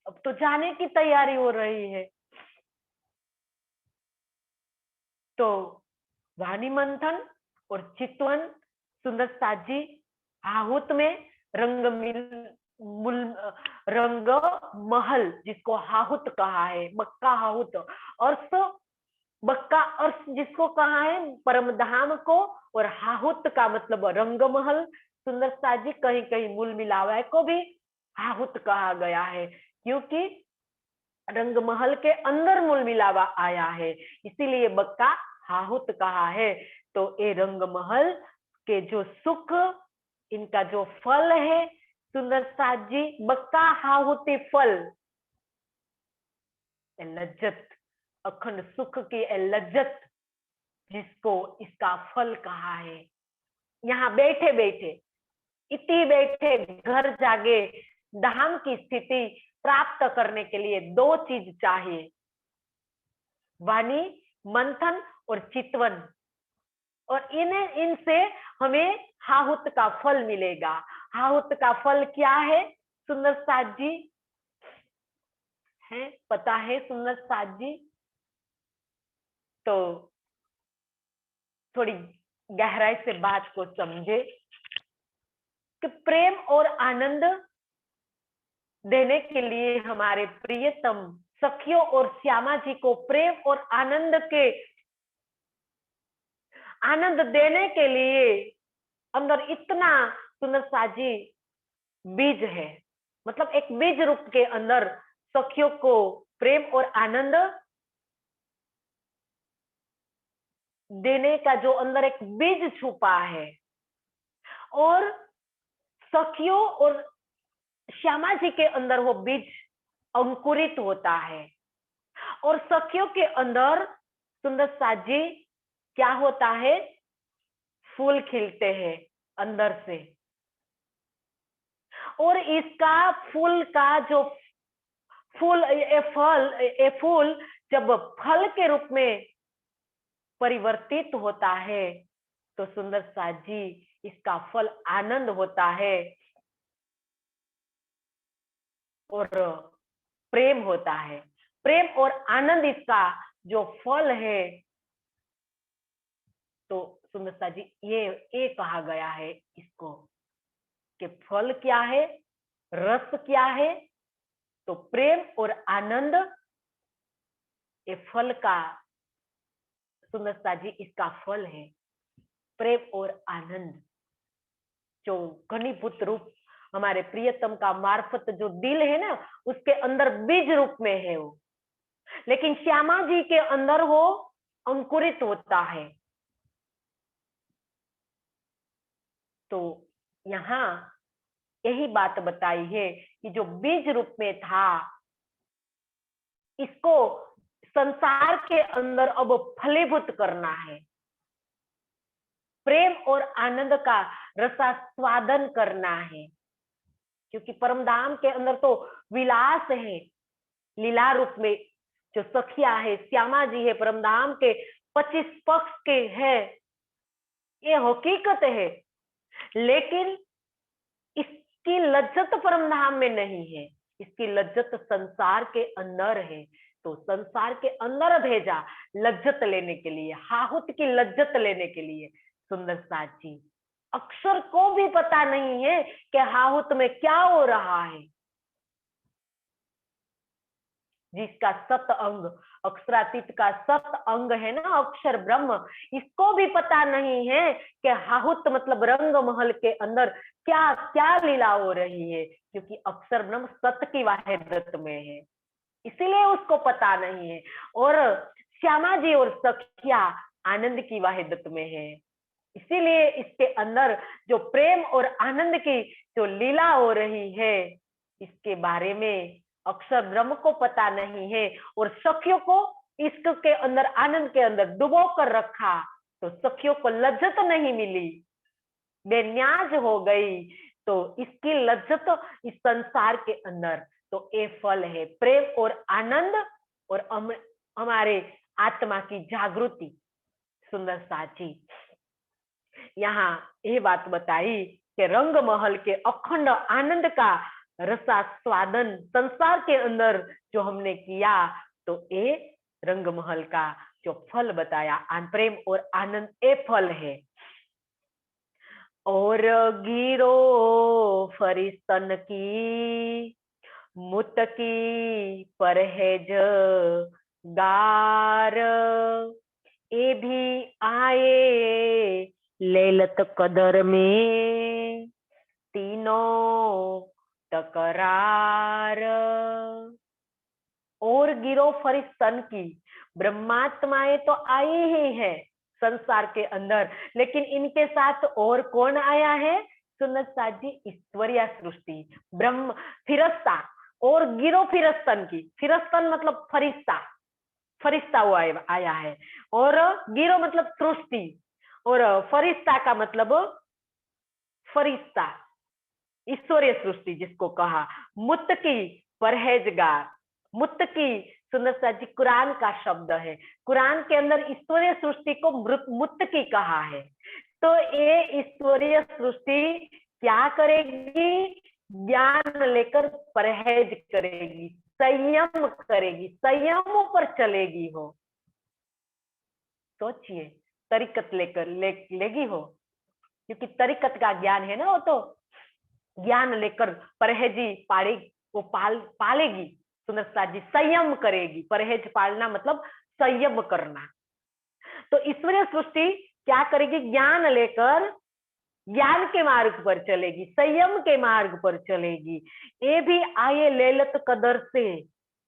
अब तो जाने की तैयारी हो रही है। तो वाणी मंथन और चितवन, सुंदर साथ जी आहूत में रंग मिल मुल रंग महल, जिसको हाहुत कहा है, बक्का हाहुत, और बक्का और जिसको कहा है परमधाम को, और हाहुत का मतलब रंग महल। सुंदर साथ जी कहीं कहीं मूल मिलावा को भी हाहुत कहा गया है, क्योंकि रंग महल के अंदर मूल मिलावा आया है, इसीलिए बक्का हाहुत कहा है। तो ये रंग महल के जो सुख, इनका जो फल है सुंदर साथ जी, बक्का हाहुति फल, लज्जत, अखंड सुख की लज्जत, जिसको इसका फल कहा है। यहाँ बैठे बैठे, इति बैठे घर जागे धाम की स्थिति प्राप्त करने के लिए दो चीज चाहिए, वाणी मंथन और चितवन, और इनसे हमें हाहुत का फल मिलेगा। हाहुत का फल क्या है सुंदर साथ जी? है पता है सुंदर साथ जी? तो थोड़ी गहराई से बात को समझे कि प्रेम और आनंद देने के लिए हमारे प्रियतम सखियों और श्यामा जी को प्रेम और आनंद देने के लिए अंदर इतना सुंदर साजी बीज है, मतलब एक बीज रूप के अंदर सखियों को प्रेम और आनंद देने का जो अंदर एक बीज छुपा है, और सखियों और श्यामा जी के अंदर वो बीज अंकुरित होता है, और सखियों के अंदर सुंदर साजी क्या होता है? फूल खिलते हैं अंदर से, और इसका फूल का जो फूल जब फल के रूप में परिवर्तित होता है, तो सुंदर साथ जी इसका फल आनंद होता है और प्रेम होता है। प्रेम और आनंद इसका जो फल है, तो सुंदर साथ जी ये कहा गया है इसको कि फल क्या है, रस क्या है? तो प्रेम और आनंद ये फल का, सुंदर साथ जी इसका फल है प्रेम और आनंद, जो घनीभूत रूप हमारे प्रियतम का मार्फत जो दिल है ना, उसके अंदर बीज रूप में है वो, लेकिन श्यामा जी के अंदर वो अंकुरित होता है। तो यहाँ यही बात बताई है कि जो बीज रूप में था, इसको संसार के अंदर अब फलीभूत करना है, प्रेम और आनंद का रसास्वादन करना है, क्योंकि परमधाम के अंदर तो विलास है, लीला रूप में जो सखिया है, श्यामा जी है, परमधाम के 25 पक्ष के है, ये हकीकत है, लेकिन इसकी लज्जत परमधाम में नहीं है, इसकी लज्जत संसार के अंदर है। तो संसार के अंदर भेजा लज्जत लेने के लिए, हाहुत की लज्जत लेने के लिए। सुंदर साथ जी अक्षर को भी पता नहीं है कि हाहुत में क्या हो रहा है, जिसका सत अंग, अक्षरातीत का सत अंग है ना अक्षर ब्रह्म, इसको भी पता नहीं है कि हाहुत मतलब रंग महल के अंदर क्या क्या लीला हो रही है, क्योंकि अक्षर ब्रह्म सत की वाहिदत में है, इसीलिए उसको पता नहीं है। और श्यामा जी और सखिया आनंद की वाहिदत में है, इसीलिए इसके अंदर जो प्रेम और आनंद की जो लीला हो रही है, इसके बारे में अक्षर ब्रह्म को पता नहीं है, और सखियों को इश्क के अंदर, आनंद के अंदर डुबो कर रखा, तो सखियों को लज्जत नहीं मिली, बेन्याज हो गई। तो इसकी लज्जत इस संसार के अंदर तो ये फल है प्रेम और आनंद और हमारे आत्मा की जागृति। सुंदर साची यहाँ ये बात बताई कि रंग महल के अखंड आनंद का रसास्वादन संसार के अंदर जो हमने किया, तो ये रंग महल का जो फल बताया प्रेम और आनंद, ये फल है। और गिरो फरिस्तन की मुतकी परहेज गार, ये भी आए लैलत कदर में तीनों तकरार। और गिरो फरिस्तन की, ब्रह्मात्माएं तो आई ही है संसार के अंदर, लेकिन इनके साथ और कौन आया है? सुनत साथ जी, ईश्वरीय सृष्टि ब्रह्म फिरस्ता और गिरो फिरस्तन की, फिरस्तन मतलब फरिश्ता, फरिश्ता वो आया है, और गिरो मतलब सृष्टि, और फरिश्ता का मतलब फरिश्ता, ईश्वरीय सृष्टि जिसको कहा। मुत्तकी परहेजगार, मुत्तकी सुंदर सा जी कुरान का शब्द है, कुरान के अंदर ईश्वरीय सृष्टि को मुत्तकी कहा है। तो ये ईश्वरीय सृष्टि क्या करेगी? ज्ञान लेकर परहेज करेगी, संयम करेगी, संयमों पर चलेगी हो। सोचिए, तरीकत लेकर लेगी हो, क्योंकि तरीकत का ज्ञान है ना, वो तो ज्ञान लेकर परहेजी पालेगी, वो पालेगी। सुंदरता जी संयम करेगी, परहेज पालना मतलब संयम करना। तो ईश्वरीय सृष्टि क्या करेगी? ज्ञान लेकर ज्ञान के मार्ग पर चलेगी, संयम के मार्ग पर चलेगी। ये भी आए लैलत कदर से,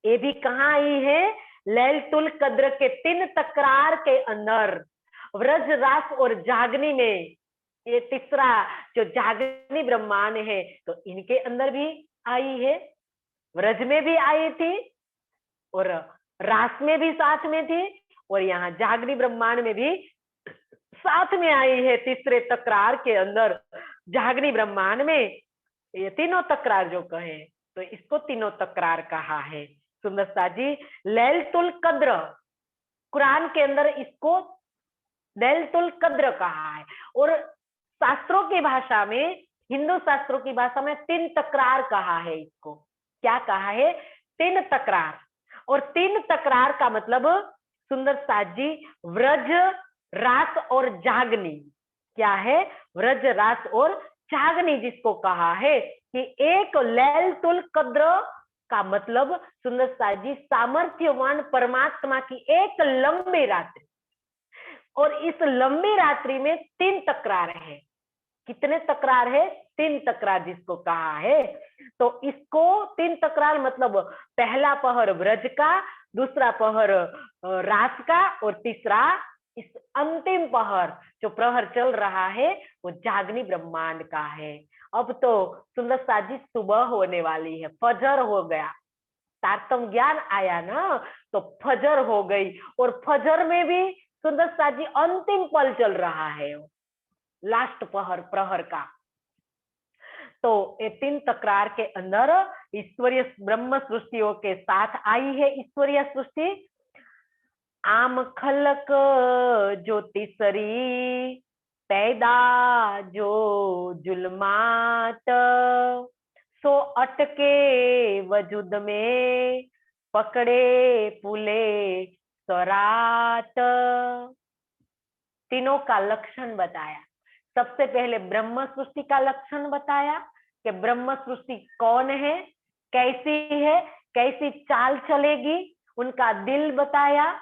ये भी कहाँ आई है? लैलतुल कद्र के 3 तकरार के अंदर, व्रज रास और जागनी में। ये तीसरा जो जागनी ब्रह्मांड है, तो इनके अंदर भी आई है, व्रज में भी आई थी और रास में भी साथ में थी, और यहाँ जागनी ब्रह्मांड में भी साथ में आई है। तीसरे तकरार के अंदर जागनी ब्रह्मांड में ये तीनों तकरार जो कहे, तो इसको तीनों तकरार कहा है। सुंदरता जी, लैलतुल कद्र, कुरान के अंदर इसको लैलतुल कद्र कहा है, और शास्त्रों की भाषा में, हिंदू शास्त्रों की भाषा में 3 तकरार कहा है इसको। क्या कहा है? 3 तकरार। और 3 तकरार का मतलब सुंदर साथ जी, व्रज रास और जागनी। क्या है? व्रज रास और जागनी जिसको कहा है कि एक लैलतुल कद्र का मतलब सुंदर साथ जी, सामर्थ्यवान परमात्मा की एक लंबी रात्रि, और इस लंबी रात्रि में 3 तकरार है। कितने तकरार है? 3 तकरार जिसको कहा है। तो इसको 3 तकरार मतलब पहला पहर व्रज का, दूसरा पहर रास का, और तीसरा इस अंतिम पहर जो प्रहर चल रहा है वो जागनी ब्रह्मांड का है। अब तो सुंदर साजी सुबह होने वाली है, फजर हो गया, तारतम ज्ञान आया ना, तो फजर हो गई, और फजर में भी सुंदर साजी अंतिम पल चल रहा है, लास्ट प्रहर का। तो ये 3 तकरार के अंदर ईश्वरीय ब्रह्म सृष्टियों के साथ आई है ईश्वरीय सृष्टि। आम खलक जो तीसरी पैदा जो जुल्मात, सो अटके वजूद में पकड़े पुले सरात। तीनों का लक्षण बताया। सबसे पहले ब्रह्म सृष्टि का लक्षण बताया कि ब्रह्म सृष्टि कौन है, कैसी है, कैसी चाल चलेगी, उनका दिल बताया।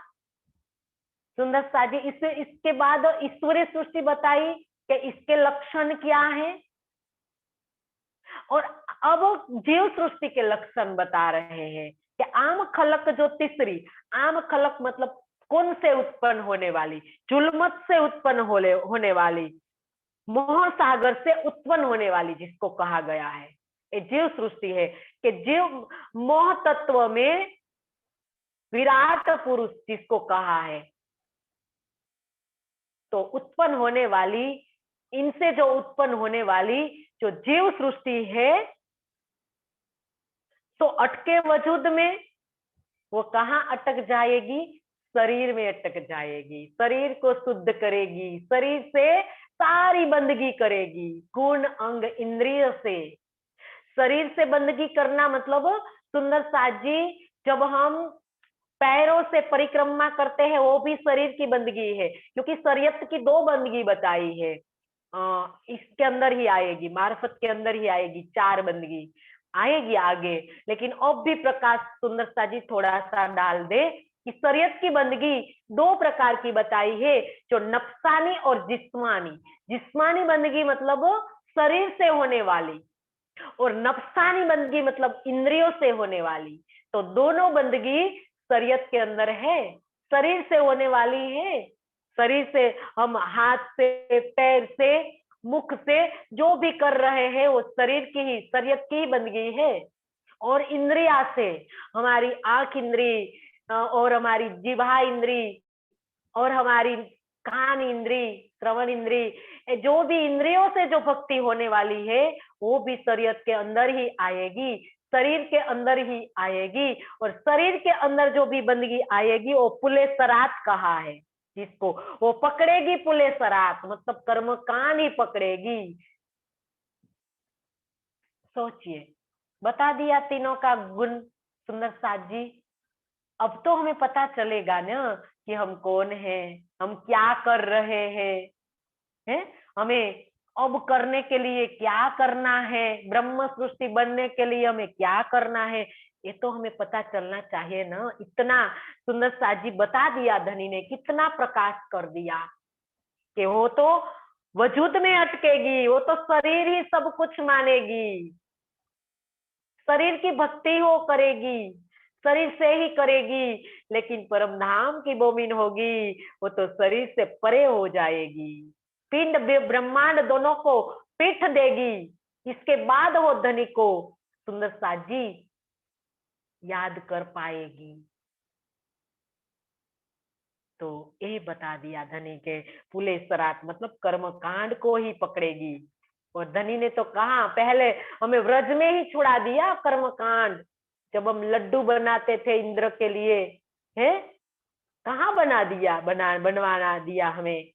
सुंदर साजी इसके बाद ईश्वरीय सृष्टि बताई कि इसके लक्षण क्या है, और अब जीव सृष्टि के लक्षण बता रहे हैं कि आम खलक जो तीसरी, आम खलक मतलब कौन से उत्पन्न होने वाली, जुल्मत से उत्पन्न होने वाली, मोह सागर से उत्पन्न होने वाली जिसको कहा गया है, ये जीव सृष्टि है। कि जीव मोह तत्व में विराट पुरुष जिसको कहा है, तो उत्पन्न होने वाली, इनसे जो उत्पन्न होने वाली जो जीव सृष्टि है, तो अटके वजूद में वो कहाँ अटक जाएगी? शरीर में अटक जाएगी, शरीर को शुद्ध करेगी, शरीर से सारी बंदगी करेगी, गुण अंग इंद्रिय से। शरीर से बंदगी करना मतलब सुंदर साज जी, जब हम पैरों से परिक्रमा करते हैं वो भी शरीर की बंदगी है, क्योंकि शरीयत की दो बंदगी बताई है। इसके अंदर ही आएगी, मार्फत के अंदर ही आएगी, चार बंदगी आएगी आगे। लेकिन अब भी प्रकाश सुंदर सा जी थोड़ा सा डाल दे कि शरीयत की बंदगी दो प्रकार की बताई है, जो नफ्सानी और जिस्मानी। जिस्मानी बंदगी मतलब शरीर से होने वाली, और नफ्सानी बंदगी मतलब इंद्रियों से होने वाली। तो दोनों बंदगी शरीयत के अंदर है, शरीर से होने वाली है। शरीर से हम हाथ से, पैर से, मुख से जो भी कर रहे हैं वो शरीर की ही, शरीयत की ही बंदगी है। और इंद्रिया से हमारी आंख इंद्री और हमारी जिह्वा इंद्री और हमारी कान इंद्री, श्रवण इंद्री, जो भी इंद्रियों से जो भक्ति होने वाली है वो भी शरीयत के अंदर ही आएगी, शरीर के अंदर ही आएगी। और शरीर के अंदर जो भी बंदगी आएगी वो पुले सरात कहा है जिसको, वो पकड़ेगी पुले सरात, मतलब कर्म कान ही पकड़ेगी। सोचिए, बता दिया तीनों का गुण सुंदर साथ जी। अब तो हमें पता चलेगा ना कि हम कौन हैं, हम क्या कर रहे हैं, हमें अब करने के लिए क्या करना है, ब्रह्म सृष्टि बनने के लिए हमें क्या करना है, ये तो हमें पता चलना चाहिए ना। इतना सुंदर साजी बता दिया धनी ने, कितना प्रकाश कर दिया कि वो तो वजूद में अटकेगी, वो तो शरीर ही सब कुछ मानेगी, शरीर की भक्ति हो करेगी, शरीर से ही करेगी। लेकिन परम धाम की मोमिन होगी वो तो शरीर से परे हो जाएगी, पिंड ब्रह्मांड दोनों को पीठ देगी। इसके बाद वो धनी को सुंदर साजी याद कर पाएगी। तो ये बता दिया धनी के पुले सरात मतलब कर्म कांड को ही पकड़ेगी। और धनी ने तो कहा पहले हमें व्रज में ही छुड़ा दिया कर्म कांड, जब हम लड्डू बनाते थे इंद्र के लिए, है कहाँ बना दिया, बनवाना दिया हमें।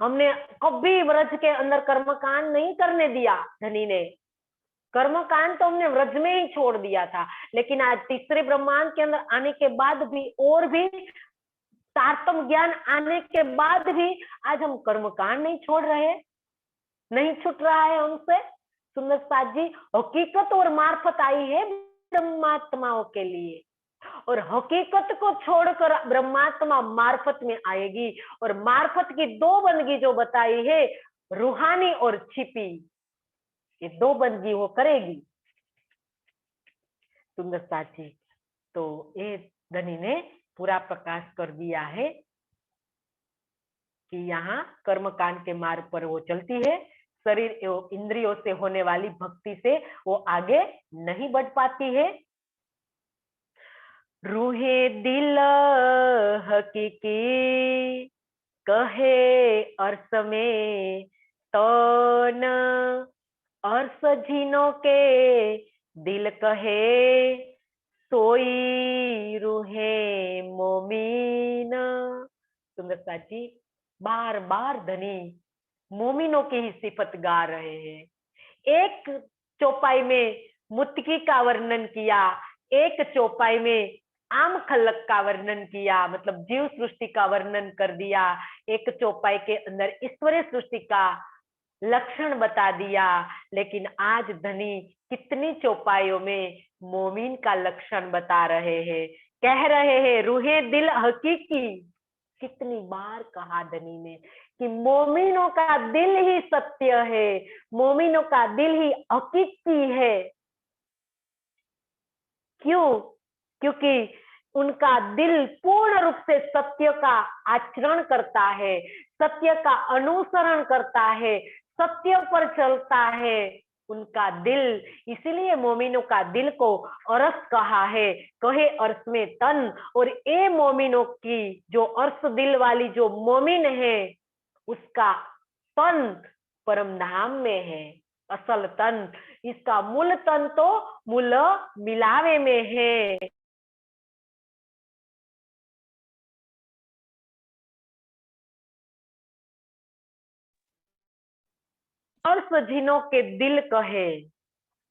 हमने कभी व्रज के अंदर कर्म कांड नहीं करने दिया धनी ने, कर्म कांड तो हमने व्रज में ही छोड़ दिया था। लेकिन आज तीसरे ब्रह्मांड के अंदर आने के बाद भी, और भी तारतम ज्ञान आने के बाद भी आज हम कर्मकांड नहीं छोड़ रहे, नहीं छूट रहा है हमसे। सुंदर साथ जी, हकीकत और मार्फत आई है ब्रह्मात्माओं के लिए, और हकीकत को छोड़कर ब्रह्मात्मा मार्फत में आएगी। और मार्फत की दो बंदगी जो बताई है, रूहानी और छिपी, ये दो बंदगी वो करेगी सुंदर साथ जी। तो ये धनी ने पूरा प्रकाश कर दिया है कि यहाँ कर्मकांड के मार्ग पर वो चलती है, शरीर एवं इंद्रियों से होने वाली भक्ति से वो आगे नहीं बढ़ पाती है। रूहे दिल हकीकी कहे अर्स में तो न, अर्स झिनो के दिल कहे सोई रूहे मोमीन। सुंदर साची बार बार धनी मोमिनों की ही सिफत गा रहे हैं। एक चौपाई में मुत्की का वर्णन किया, एक चौपाई में आम खलक का वर्णन किया, मतलब जीव सृष्टि का वर्णन कर दिया। एक चौपाई के अंदर ईश्वरीय सृष्टि का लक्षण बता दिया। लेकिन आज धनी कितनी चौपाइयों में मोमिन का लक्षण बता रहे हैं, कह रहे हैं रूहे दिल हकीकी। कितनी बार कहा धनी ने कि मोमिनों का दिल ही सत्य है, मोमिनों का दिल ही हकीकी है। क्यों? क्योंकि उनका दिल पूर्ण रूप से सत्य का आचरण करता है, सत्य का अनुसरण करता है, सत्य पर चलता है उनका दिल। इसलिए मोमिनों का दिल को अर्श कहा है, कहे अर्श में तन। और ये मोमिनों की जो अर्श दिल वाली जो मोमिन है, उसका तन परम धाम में है, असल तन, इसका मूल तन तो मूल मिलावे में है। अर्श जिन्हों के दिल कहे,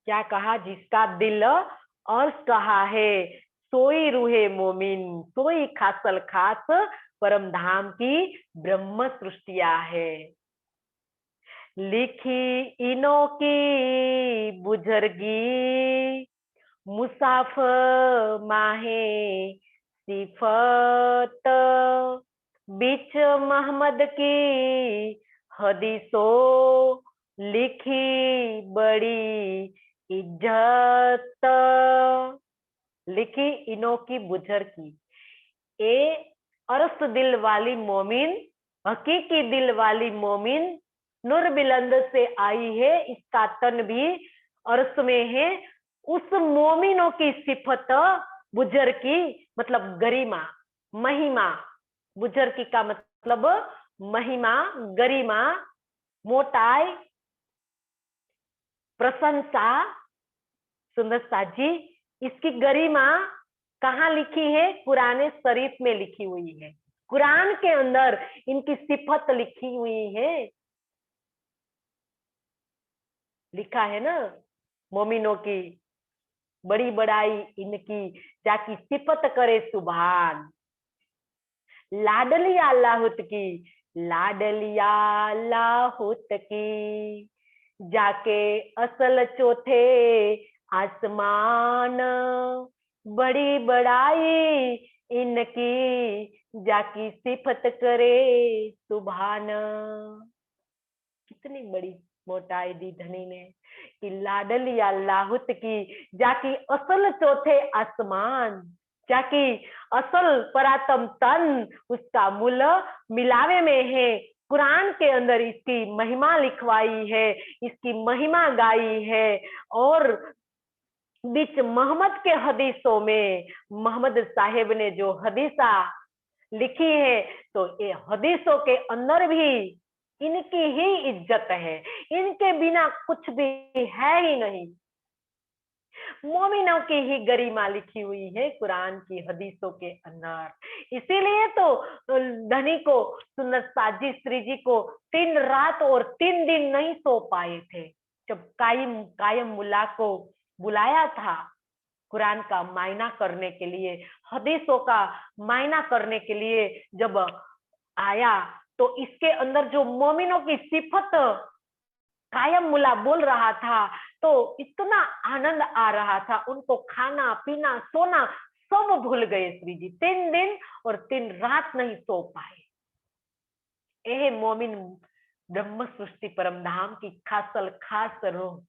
क्या कहा? जिसका दिल अर्श कहा है, सोई रूहे मोमिन, सोई खासल खास परम धाम की ब्रह्म सृष्टिया है। लिखी इनो की बुजुर्गी, मुसाफिर माहे सिफत, बीच मोहम्मद की हदीसो, लिखी बड़ी इज्जत। लिखी इनो की बुजर की, ए अरस दिल वाली मोमिन, हकीकी दिल वाली मोमिन, नूर बिलंद से आई है, इसका तन भी अर्श में है। उस मोमिनों की सिफत, बुजर की मतलब गरिमा, महिमा, बुजर की का मतलब महिमा, गरिमा, मोटाई, प्रशंसा, सुंदरता जी, इसकी गरिमा कहाँ लिखी है? कुरान शरीफ में लिखी हुई है। कुरान के अंदर इनकी सिफत लिखी हुई है। लिखा है ना, मोमिनों की बड़ी बड़ाई इनकी, जाकी सिफत करे सुभान। लाडलिया अल्लाहुत की, लाडलिया अल्लाहुत की, जाके असल चौथे आसमान, बड़ी बड़ाई इनकी, जाकी सिफत करे सुभान। कितनी बड़ी मोटाई दी धनी ने कि लाडली अल्लाहुत की, जाकी असल चौथे आसमान, जाकी असल परातम तन, उसका मूल मिलावे में है। कुरान के अंदर इसकी महिमा लिखवाई है, इसकी महिमा गाई है। और बीच मोहम्मद के हदीसों में मोहम्मद साहेब ने जो हदीसा लिखी है, तो ये हदीसों के अंदर भी इनकी ही इज्जत है, इनके बिना कुछ भी है ही नहीं। मोमिनों की ही गरिमा लिखी हुई है कुरान की हदीसों के अंदर। इसीलिए तो धनी को, सुन्नत साजी श्री जी को 3 रात और 3 दिन नहीं सो पाए थे। जब कायम कायम मुल्ला को बुलाया था कुरान का मायना करने के लिए, हदीसों का मायना करने के लिए जब आया, तो इसके अंदर जो मोमिनों की सिफत कायम मुल्ला बोल रहा था, तो इतना आनंद आ रहा था, उनको खाना पीना सोना सब भूल गए श्री जी। 3 दिन और 3 रात नहीं सो पाए। यह मोमिन ब्रह्म सृष्टि परम धाम की खासल खास रूह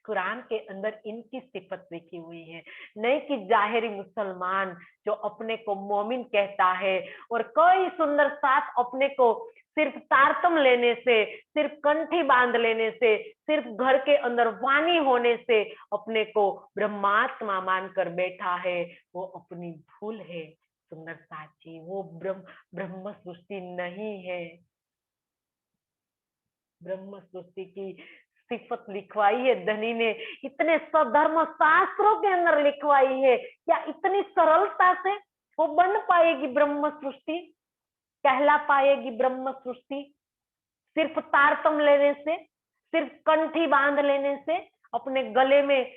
कुरान के अंदर इनकी सिफत लिखी हुई है। नहीं कि जाहिरी मुसलमान जो अपने को मोमिन कहता है और कई सुंदर साथ अपने को सिर्फ तारतम लेने से, सिर्फ कंठी बांध लेने से, सिर्फ घर के अंदर वाणी होने से अपने को ब्रह्मात्मा मानकर बैठा है, वो अपनी भूल है सुंदर साथी। वो ब्रह्म सृष्टि नहीं है। ब्रह्म सृष्टि की सिफत लिखवाई है धनी ने, इतने सधर्म शास्त्रों के अंदर लिखवाई है। क्या इतनी सरलता से वो बन पाएगी ब्रह्म सृष्टि, कहला पाएगी ब्रह्म सृष्टि? सिर्फ तारतम लेने से, सिर्फ कंठी बांध लेने से, अपने गले में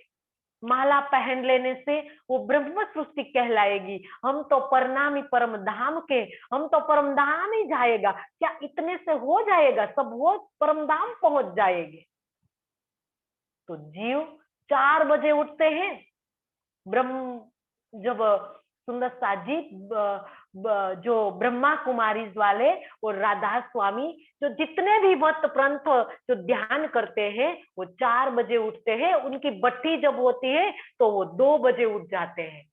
माला पहन लेने से वो ब्रह्म सृष्टि कहलाएगी? हम तो परनामी परम धाम के, हम तो परम धाम ही जाएगा। क्या इतने से हो जाएगा सब? वो परम धाम पहुंच जाएंगे। तो जीव 4 बजे उठते हैं। ब्रह्म जब सुंदर साजी जो ब्रह्मा कुमारी वाले और राधा स्वामी जो जितने भी भक्त पंथ जो ध्यान करते हैं, वो 4 बजे उठते हैं। उनकी बट्टी जब होती है तो वो 2 बजे उठ जाते हैं।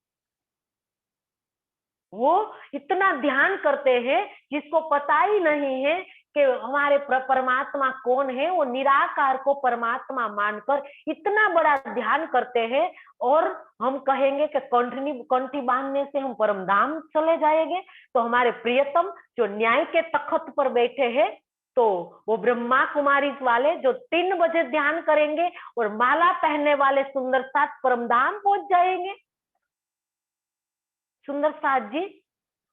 वो इतना ध्यान करते हैं जिसको पता ही नहीं है कि हमारे परमात्मा कौन है। वो निराकार को परमात्मा मानकर इतना बड़ा ध्यान करते हैं। और हम कहेंगे कि कंठी बांधने से हम परम धाम चले जाएंगे, तो हमारे प्रियतम जो न्याय के तख्त पर बैठे हैं, तो वो ब्रह्मा कुमारी वाले जो 3 बजे ध्यान करेंगे और माला पहनने वाले सुंदर साथ परमधाम पहुंच जाएंगे। सुंदर साथ जी,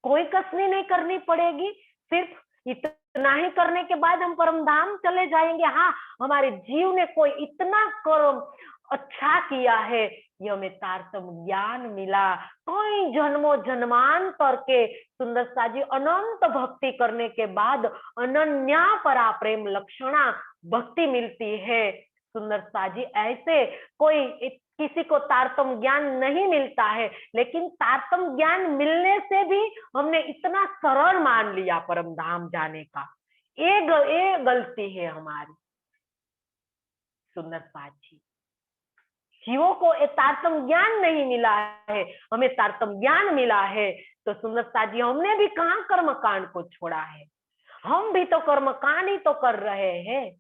कोई कसनी नहीं करनी पड़ेगी, सिर्फ इतना ही करने के बाद हम परमधाम चले जाएंगे। हाँ, हमारे जीव ने कोई इतना कर्म अच्छा किया है, ये हमें तारतम ज्ञान मिला। कई जन्मों जन्मांतर के सुंदर सा जी अनंत भक्ति करने के बाद अनन्या परा प्रेम लक्षणा भक्ति मिलती है। सुंदर सा जी, ऐसे कोई किसी को तारतम ज्ञान नहीं मिलता है, लेकिन तारतम ज्ञान मिलने से भी हमने इतना सरल मान लिया परम धाम जाने का। ये गलती है हमारी। सुंदर साथी, जीवों को तारतम ज्ञान नहीं मिला है, हमें तारतम ज्ञान मिला है। तो सुंदर साथी, हमने भी कहाँ कर्म कांड को छोड़ा है, हम भी तो कर्म कांड ही तो कर रहे हैं।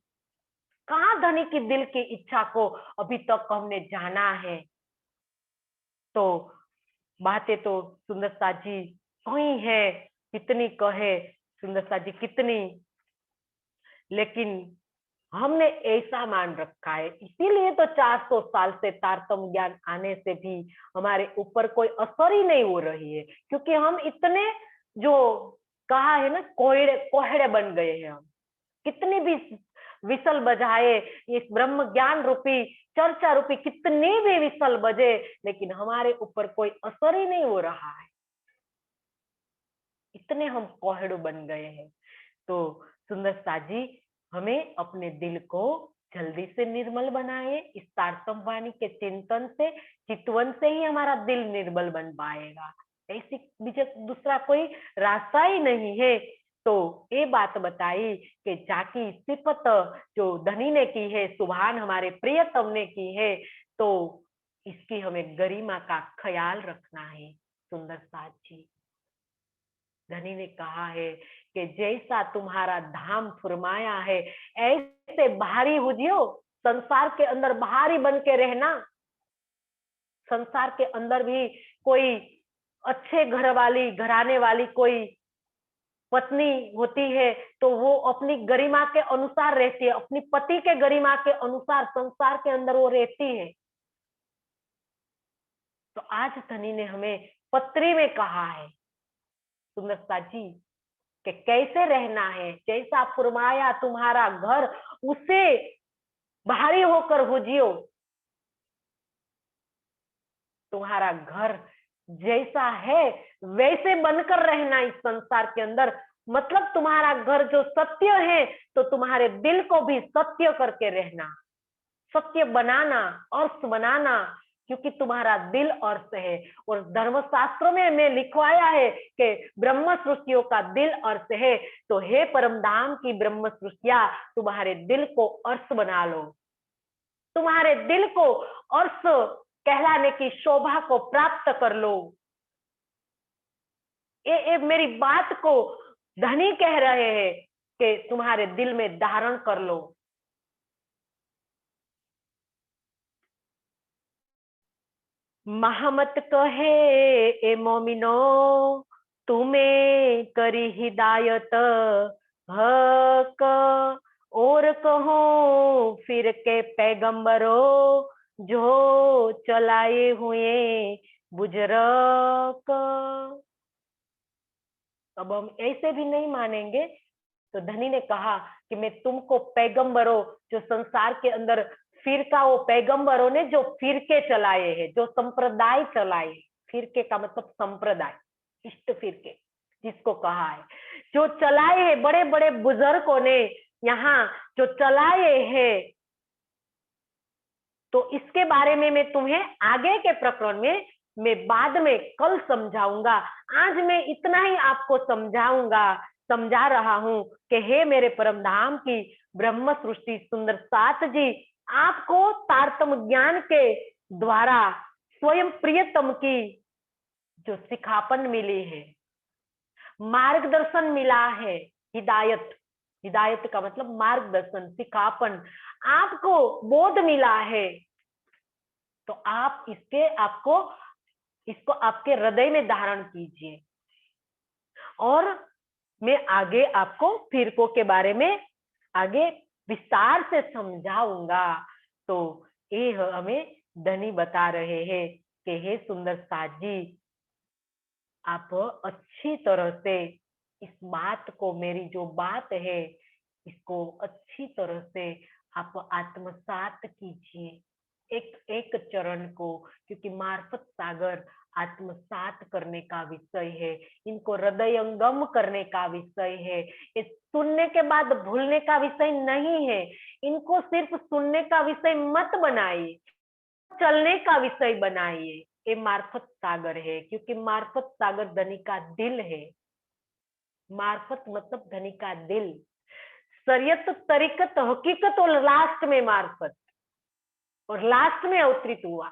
कहाँ धनी की दिल की इच्छा को अभी तक हमने जाना है। तो बातें तो सुंदर सा जी कहीं है, कितनी कहे सुंदर सा जी कितनी, लेकिन हमने ऐसा मान रखा है। इसीलिए तो 400 साल से तारतम ज्ञान आने से भी हमारे ऊपर कोई असर ही नहीं हो रही है, क्योंकि हम इतने जो कहा है ना कोहड़े कोहड़े बन गए हैं। हम कितनी भी विसल बजाए, इस ब्रह्म ज्ञान रूपी चर्चा रूपी कितनी भी विसल बजे, लेकिन हमारे ऊपर कोई असर ही नहीं हो रहा है। इतने हम कोहड़े बन गए हैं। तो सुंदर सा जी, हमें अपने दिल को जल्दी से निर्मल बनाए। इस तारतम वाणी के चिंतन से, चितवन से ही हमारा दिल निर्मल बन पाएगा। ऐसी दूसरा कोई रास्ता ही नहीं है। तो ये बात बताई कि जाकी सिफत जो धनी ने की है, सुभान हमारे प्रियतम ने की है, तो इसकी हमें गरिमा का ख्याल रखना है। सुंदर साथ जी, धनी ने कहा है कि जैसा तुम्हारा धाम फरमाया है, ऐसे बाहरी हो जियो। संसार के अंदर बाहरी बन के रहना। संसार के अंदर भी कोई अच्छे घर वाली घराने वाली कोई पत्नी होती है, तो वो अपनी गरिमा के अनुसार रहती है, अपनी पति के गरिमा के अनुसार संसार के अंदर वो रहती है। तो आज धनी ने हमें पत्री में कहा है सुंदरता जी कि कैसे रहना है। जैसा फरमाया तुम्हारा घर, उसे बाहरी होकर हो जियो। तुम्हारा घर जैसा है वैसे बनकर रहना इस संसार के अंदर। मतलब तुम्हारा घर जो सत्य है, तो तुम्हारे दिल को भी सत्य करके रहना, सत्य बनाना, अर्थ बनाना, क्योंकि तुम्हारा दिल अर्थ है। और धर्मशास्त्रों में लिखवाया है कि ब्रह्म सृष्टियों का दिल अर्थ है। तो हे परमधाम की ब्रह्म सृष्टिया, तुम्हारे दिल को अर्थ बना लो, तुम्हारे दिल को अर्थ कहलाने की शोभा को प्राप्त कर लो। ये मेरी बात को धनी कह रहे हैं कि तुम्हारे दिल में धारण कर लो। महमत कहे ए मोमिनो, तुम्हें करी हिदायत हक, और कहो फिर के पैगंबरों जो चलाए हुए बुजुर्ग। अब हम ऐसे भी नहीं मानेंगे। तो धनी ने कहा कि मैं तुमको पैगंबरों, जो संसार के अंदर फिरका, वो पैगंबरों ने जो फिरके चलाए हैं, जो संप्रदाय चलाए, फिरके का मतलब संप्रदाय, इष्ट फिरके जिसको कहा है, जो चलाए हैं बड़े बड़े बुजुर्गों ने यहाँ जो चलाए हैं, तो इसके बारे में मैं तुम्हें आगे के प्रकरण में मैं बाद में कल समझाऊंगा। आज मैं इतना ही आपको समझा रहा हूं कि हे मेरे परमधाम की ब्रह्म सृष्टि सुंदर साथ जी, आपको तारतम ज्ञान के द्वारा स्वयं प्रियतम की जो सिखापन मिली है, मार्गदर्शन मिला है, हिदायत, हिदायत का मतलब मार्गदर्शन, सिखापन, आपको बोध मिला है। तो आप इसको आपके हृदय में धारण कीजिए। और मैं आगे आपको फिरकों के बारे में आगे विस्तार से समझाऊंगा। तो ये हमें धनी बता रहे हैं कि हे सुंदर साथ जी, आप अच्छी तरह से इस बात को, मेरी जो बात है इसको अच्छी तरह से आप आत्मसात कीजिए, एक एक चरण को, क्योंकि मार्फत सागर आत्मसात करने का विषय है, इनको हृदयंगम करने का विषय है। ये सुनने के बाद भूलने का विषय नहीं है। इनको सिर्फ सुनने का विषय मत बनाइए, चलने का विषय बनाइए। ये मार्फत सागर है, क्योंकि मार्फत सागर धनी का दिल है। मार्फत मतलब धनी का दिल। शरीयत, तरीकत, हकीकत और लास्ट में मार्फत, और लास्ट में अवतरित हुआ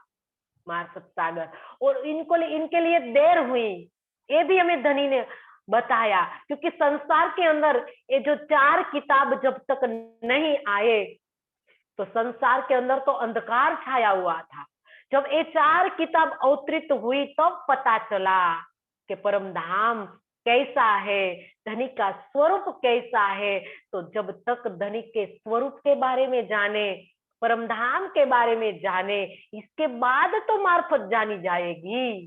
मार्फत सागर। और इनके लिए देर हुई, ये भी हमें धनी ने बताया, क्योंकि संसार के अंदर ये जो 4 किताब जब तक नहीं आए तो संसार के अंदर तो अंधकार छाया हुआ था। जब ये 4 किताब अवतरित हुई तब तो पता चला कि परम धाम कैसा है, धनी का स्वरूप कैसा है। तो जब तक धनी के स्वरूप के बारे में जाने, परम धाम के बारे में जाने, इसके बाद तो मार्फत जानी जाएगी।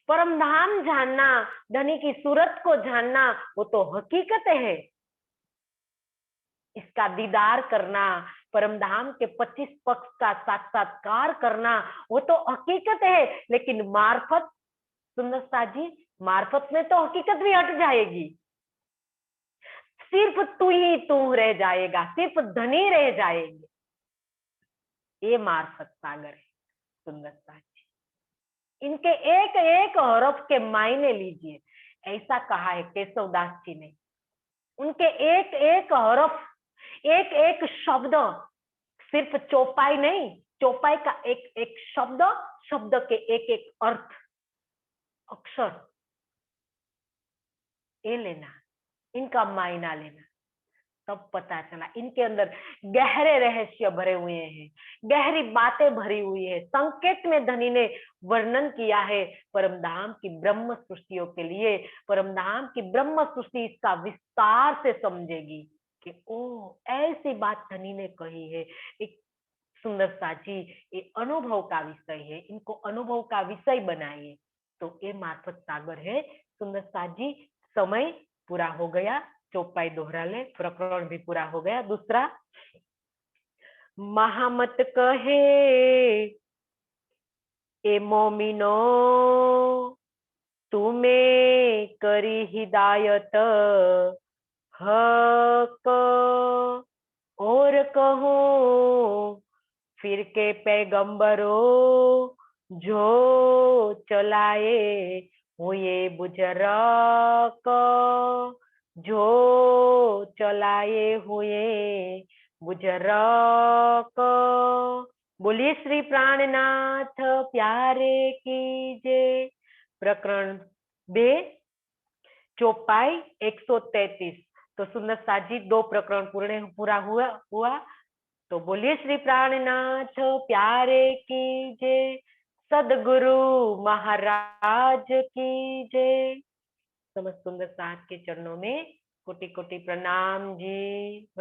परम धाम जानना, धनी की सूरत को जानना, वो तो हकीकत है। इसका दीदार करना, परम धाम के 25 पक्ष का साक्षात्कार करना, वो तो हकीकत है। लेकिन मार्फत, सुंदरता जी, मार्फत में तो हकीकत भी हट जाएगी। सिर्फ तू ही तू रह जाएगा, सिर्फ धनी रह जाएंगे। ये मार्फत सागर है सुंदरता जी। इनके एक एक हरफ के मायने लीजिए, ऐसा कहा है केशवदास जी ने। उनके एक एक हरफ, एक एक शब्द, सिर्फ चौपाई नहीं, चौपाई का एक एक शब्द, शब्द के एक एक अर्थ, अक्षर, ये लेना, इनका मायना लेना, तब पता चला इनके अंदर गहरे रहस्य भरे हुए हैं, गहरी बातें भरी हुई है। संकेत में धनी ने वर्णन किया है परम धाम की ब्रह्म सृष्टियों के लिए। परम धाम की ब्रह्म सृष्टि इसका विस्तार से समझेगी कि ओ ऐसी बात धनी ने कही है। एक सुंदर साची, ये अनुभव का विषय है, इनको अनुभव का विषय बनाइए। तो ये मार्फत सागर है सुंदर साजी। समय पूरा हो गया, चौपाई दोहरा ले, प्रकरण भी पूरा हो गया। दूसरा, महामत कहे ए मोमिनो, तुम्हें करी हिदायत हक, और कहो फिर के पैगंबरों, जो चलाए हुए बुजरक, जो चलाए हुए बुजरक। बोलिए श्री प्राणनाथ प्यारे की जय। प्रकरण 2, चौपाई 133। तो सुंदर साजी 2 प्रकरण पूरा हुआ। तो बोलिए श्री प्राणनाथ प्यारे की जय, सदगुरु महाराज की जय। समस्त सुंदर साथ के चरणों में कोटि कोटि प्रणाम जी।